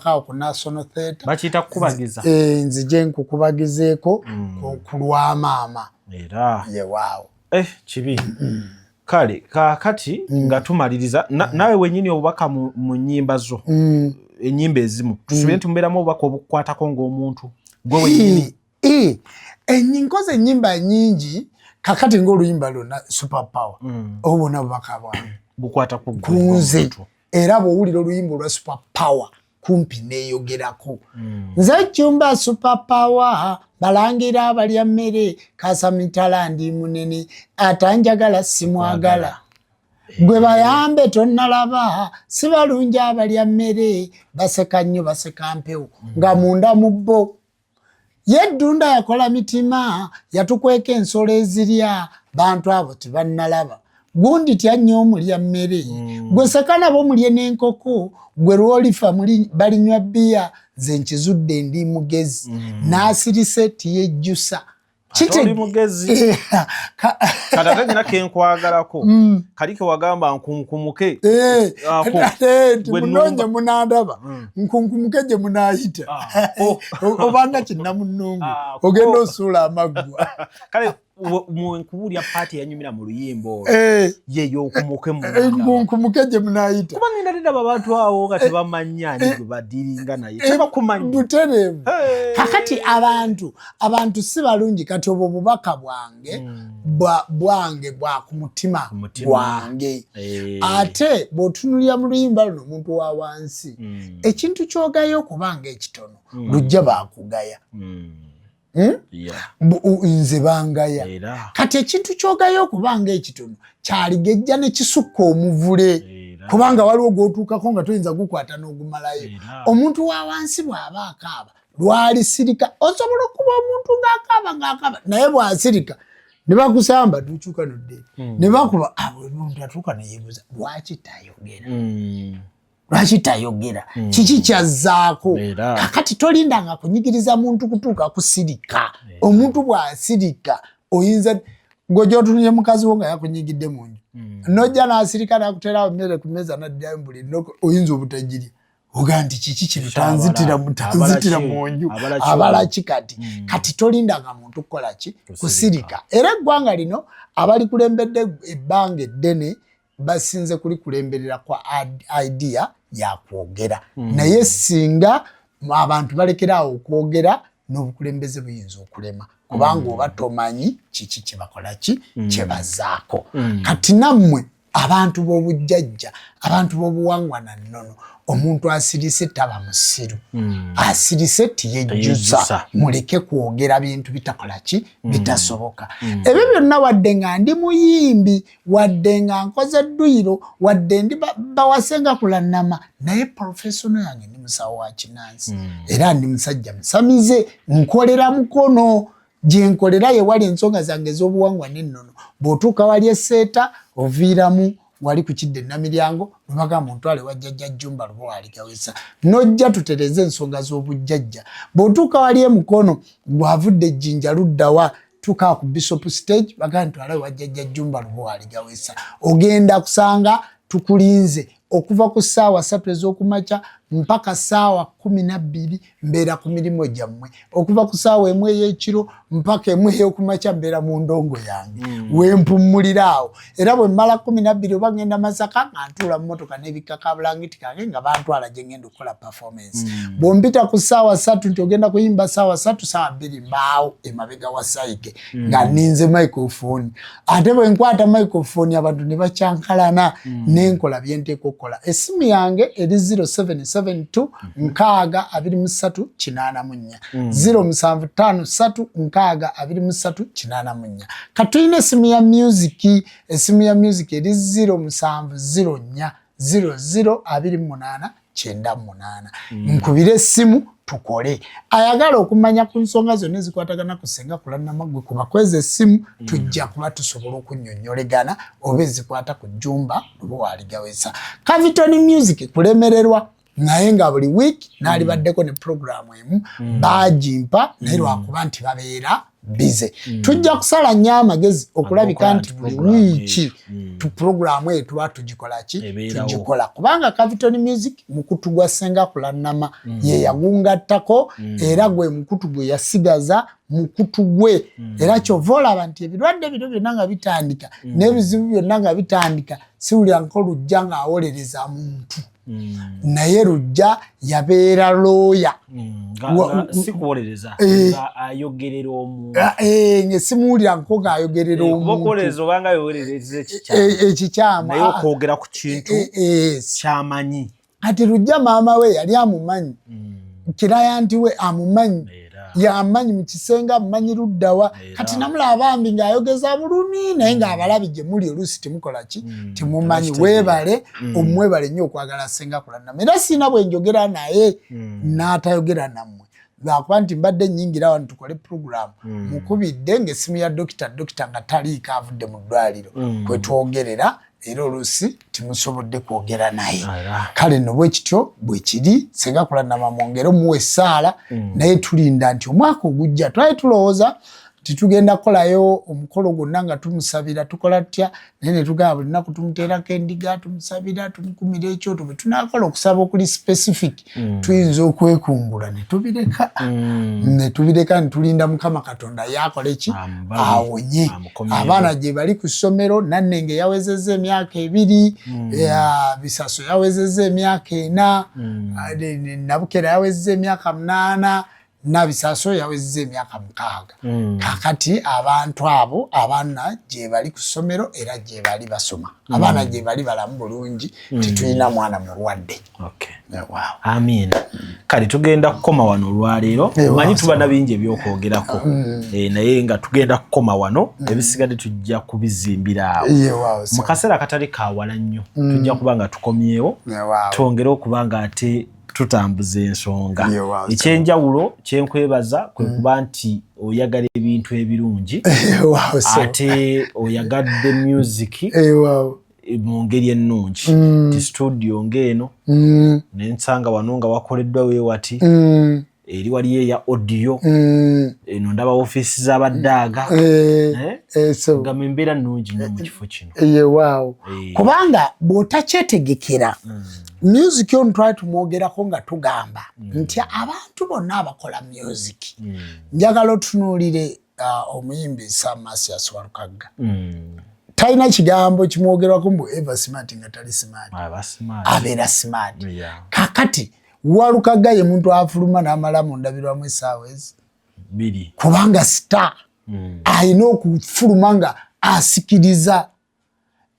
awo ku National Theatre bakiyita kukubagiza nzije nkukubagizeeko ku lwa maama era yewaawo kibi kale kakati nga tumaliriza nawe wenyini obubaka mu nnyimba zo ennyimba ezimu tusubire nti mubeeramu obubaka obukukwatako ng'omuntu gwe wenyini nkoze ennyimba nyingi kakati ng'oluyimba lwonna Super Power obubona bubaka bwange bukwatako kunze era bw'owulira oluyimba olwa Super Power kumpi neeyogerako nze jjumba Super Power balangira abalya mmere Kasamitala ndi munene atanjagala simwagala gwe bayambe tonnalaba si balungi abalya mmere baseka nnyo baseka mpewo nga munda mu bbo yeddunda yakola mitima yatukweka ensolo ezirya bantu abo tebannalaba gundi tyannyo omulya mmere gwe seka nabo mulye n'enkoko gwe lwolifa balinywa bbiya nze nkizudde ndi mugezi n'asirise tiyejjusa Oli mugezi kadate nyina kenkwagalako kaliko wagamba nkunkumuke munonye munandaba nkunkumuke gye munayita obanga kinnamunungu ogenda osuula amaggwa kale munkubulya paati yanyumira mu luyimbo yeyo okumuke nkunkumuke gye munayita kuba nina dda abantu awo nga tebamanya ni gwe badiringa naye tebakumanya butereevu kakati abantu si balungi kati obwo bubaka bwange bwa ku mutima gwange ate bw'otunulira mu luyimba luno omuntu wa wansi ekintu kyogayo okubanga ekitono lujja baakugaya nze bangaya kati ekintu kyogayo okubanga ekitono kyaligejja ne kisukka omuvule kubanga waliwo gw'otuukako nga toyinza gukwata n'ogumalayo omuntu wa wansi bw'aba akaaba lwalisirika osobola okuba omuntu ng'akaaba naye bw'asirika ne bakusamba tukyuka nodde ne bakuba omuntu atuuka neyeebuuza lwaki tayogera kiki kyazzaako kakati tolindanga kunyigiriza muntu kutuuka kusirika omuntu bw'asirika oyinza gwojotunye mukazi wo nga yakunyigidde mu nju nojja n'asirika n'akuterawo mmere ku mmeeza n'addayo buli oyinza obutajirya oga nti kiki kino tanzitira mu nju abalaki kati tolindanga muntu kukola ki kusirika era eggwanga lino abali kulembedde ebbanga eddene basinze kulikulemberera kwa idea ya kwogera naye singa abantu balekerawo okwogera n'obukulembeze buyinza okulema kubanga oba tomanyi kiki kyebakola ki kyebazaako kati nammwe abantu b'obujjajja abantu b'obuwangwa na nnono omuntu asirise taba musiru asirise tiyejjusa muleke kwogera bintu bitakola ki bitasoboka ebyo byonna wadde nga ndi muyimbi wadde nga nkoze dduyiro wadde ndi bawasenga kulannama naye professional yange ndi musawo wa kinansi era ndi musajja musamize nkolera mukono gyenkolera ye wali ensonga zange ez'obuwangwa n'ennono bw'otuuka wali eseeta oviiramu wali ku kidde namiryango nobagamba ntwale wa jjajja Jjumba Lubo waligawesa nojja tutereze ensonga z'obujjajja bw'otuuka wali emukono gwavudde ejjinja luddawa tuuka ku Bishop stage bagamba ntwale wa jjajja Jjumba Lubo waligawesa ogenda kusanga tukulinze okuva ku ssaawa 3 ez'okumakya mpaka ssaawa 12 mbeera ku mirimu gyammwe okuva ku ssaawa 1 ey'ekiro mpaka 1 ey'okumakya mbeera mu ndongo yange wempummulira awo era bwe mmala 12 oba ngenda Masaka nga ntuula mu mmotoka n'ebikaka bulangiti kange nga bantwala gye ngenda okukola performance bw'ompita ku ssaawa 3 nti ogenda kuyimba ssaawa 3 ssaawa 2 mbaawo emabega wa Saike nga nninze microphone ate bwe nkwata microphone abantu ne bakyankalana n'enkola bye nteeka okukola essimu yange eri 0772 623 0753 katulina essimu ya music eri 0704 0028 98 nkubire essimu tukole ayagala okumanya ku nsonga zonna ezikwatagana ku Ssenga Kulanamagwe kuba kweza essimu tujja kuba tusobola okunnyonnyolegana oba ezikwata ku Jjumba Luwaligawesa. Caviton Music kulemererwa naye nga buli week naali baddeko ne programu emu bagimpa naye lwakuba nti babeera bize tujja kusala nnyo amagezi okulabika nti buli wiiki tu programu eyo tuba tugikola ki tugikola kubanga Caviton Music mukutu gwa Ssenga Kulanama ye yagungattako era gwe mukutu gwe yasigaza mukutu gwe era kyova olaba nti ebirwadde bino byonna nga bitandika n'ebizibu byonna nga bitandika siwulira nkolujja ng'awolereza muntu naye Lujja yabeera looya sikuwolereza ayogerera omuntu ngesimuwulira nko ng'ayogerera omuntu ekikyama naye okwogera ku kintu kyamanyi ati Lujja maama we yali amumanyi kiraya nti we amumanyi yamanyi mu Kisenga amumanyi luddawa kati namulaba bambi ng'ayogeza bulumi naye ng'abalabi gye muli oluusi temukola ki temumanyi weebale omwebale nnyo okwagala Ssenga Kulanama era siina bwe njogera naye n'atayogera nammwe lwakuba nti mbadde nnyingira wano tukole programu mukubidde ng'essimu ya dokita nga taliiko avudde mu ddwaliro kwe twogerera era oluusi timusobodde kwogera naye kale no bwe kityo bwe kiri Ssenga Kulanama mwongere omuwa essaala naye tulinda nti omwaka ogujja twali tulowooza titugenda kukolayo omukolo gwonna nga tumusabira tukola tutya naye ne tugamba buli lunaku tumuteerako endiga tumusabira tumukumira ekyoto bwe tunaakola okusaba okuli specific tuyinza okwekungula ne tubireka ne tulinda Mukama Katonda yakola eki awonye abaana gye bali ku ssomero Nannenge yawezezza emyaka 2 Bisaso yawezezza emyaka 4 Nabukera yawezezza emyaka 8 Nabisaso yawezezza emyaka 6 kakati abantu abo abaana gye bali ku ssomero era gye bali basoma abaana gye bali balamu bulungi tetulina mwana mulwadde. Amiina kale tugenda kukoma wano olwaleero manyi tuba na bingi ebyokwogerako naye nga tugenda kukoma wano ebisigadde tujja kubizimbira awo mu kaseera akatali kawala nnyo tujja kuba nga tukomyewo twongere okuba nga ate tutambuza ensonga ekyenjawulo kyenkwebaza kwe kuba nti oyagala ebintu ebirungi ate oyagadde music mu ngeri ennungi ti studio ng'eno nensanga wano nga wakoleddwa weewati eri waliyo eya audio eno ndaba ofiisi z'abaddaaga nga membeera nnungi nnyo mu kifo kino kubanga bw'otakyetegekera music ono twali tumwogerako nga tugamba nti abantu bonna abakola music njagala otunuulire omuyimbi Sam Masias Walukagga talina kigambo kimwogerwako mbu eva smart nga tali smart abeera smart kakati Walukagga ye muntu afuluma n'amala mu ndabirwamu essaawa ezi 2 kubanga star alina okufuluma nga asikiriza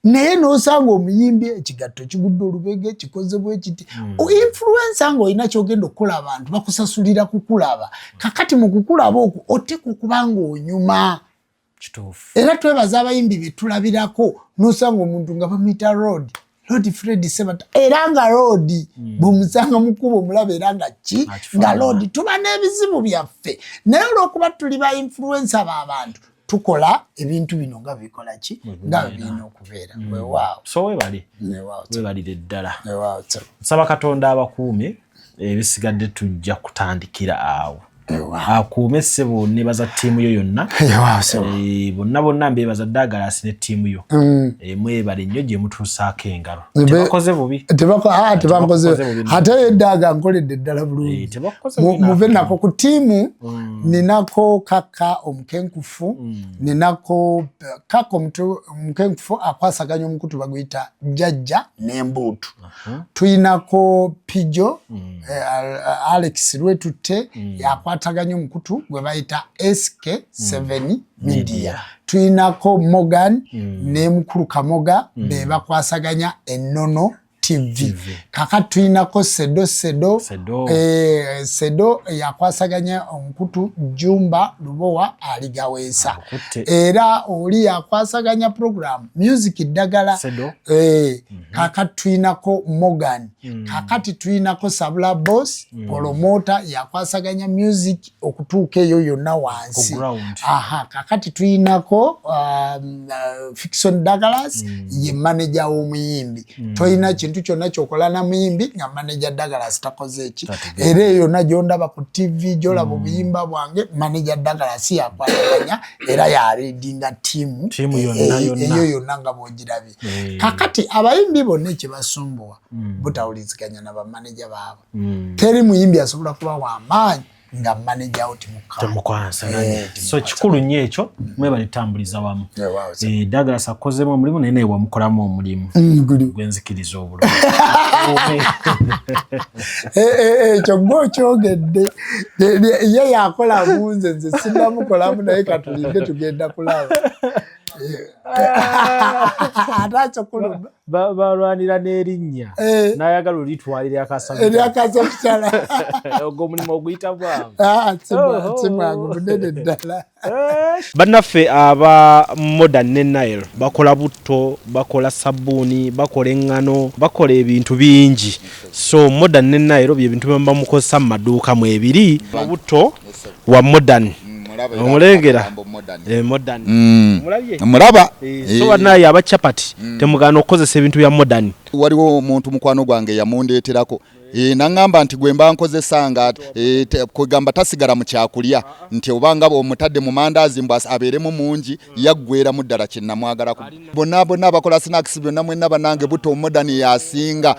naye n'osanga omuyimbi ekigatto kigudde olubege kikoze bwe kiti influencer nga olina kyogenda okukola abantu bakusasulira kukulaba kakati mu kukulaba okwo oteeka okuba ng'onyuma era twebaza abayimbi be tulabirako n'osanga omuntu nga bamuyita Road Fred Sebata era nga Road bw'omusanga mu kkubo omulaba era nga ki nga Road tuba n'ebizibu byaffe naye olw'okuba tuli ba influencer b'abantu tukola ebintu bino nga bikola ki nga birina okubeera weewaawo so webalire ddala nsaba Katonda abakuume ebisigadde tujja kutandikira awo akuume ssebo nebaza ttiimu yo yonna bonna mbebaza Douglas ne ttiimu yo mwebale nnyo gye mutuusaako engalo tebakoze bubi tebakoze ate Daaga nkoledde ddala bulungi muve nako ku ttiimu ninako Kaka omukenkufu ninako Kaka omukenkufu akwasaganya omukutu baguyita Jjajja n'Embuutu tuyinako Pijo Alex Lwetutte yakwataganya omukutu gwe bayita SK7 Media tuyinako Morgan ne mukulu Kamoga be bakwasaganya Ennono TV. Kakati tuinako Sedo Sedo yakwasaganya Omkutu Jumba Lubowa Aligaweesa. Era oli yakwasaganya program Music Dagala kakati tuinako Morgan. Kakati tuinako Sabula Boss promoter yakwasaganya music okutuuka eyo yonna wansi. Kakati tuinako Fiction Douglas ye manager w'omuyimbi. Toyina kintu kyonna kyokola na muyimbi nga manager Douglas takoze eki. Era eyo nagyondaba ku TV gyolaba obuyimba bwange manager Douglas yakwasaganya era ya readinga team eyo yonna nga bwogirabye. Kakati abayimbi bonna ekibasumbuwa butawuliziganya na bamanager baabwe. Teri muyimbi asobola kuba w'amaanyi nga manager oti mukwansa so kikulu nnyo ekyo mweba litambuliza wamu. Douglas akozemu omulimu naye naye wamukolamu omulimu gwenzikiriza obulungi. Ekyo gw'okyogedde ye yakola munze nze sinnamukolamu naye katulinde tugenda kulaba. Atacho kuluma balwanira n'erinnya n'ayagala olitwalira akasabira eryakasabitala ogwo omulimu oguyita bwangu simwangu munene ddala. Bannaffe aba Modern ne Nile bakola butto, bakola sabbuuni, bakola eŋŋano, bakola ebintu bingi. So Modern ne Nile bye bintu bye bamukozesa mu maduuka mu ebiri butto wa Modern. Omulengera Modern mulaba so banaye abachapati temugana okozesa ebintu bya Modern. Waliwo omuntu mukwano gwange yamundeeterako nangamba nti gwe mba nkozesanga kwegamba tasigala mu kyakulya nti obanga omutadde mu mandaazi mbwa abeeremu mungi yaggwera mu ddala kye namwagalako. Bonna abakola snacks byonna mwenna banange buto Modern yasinga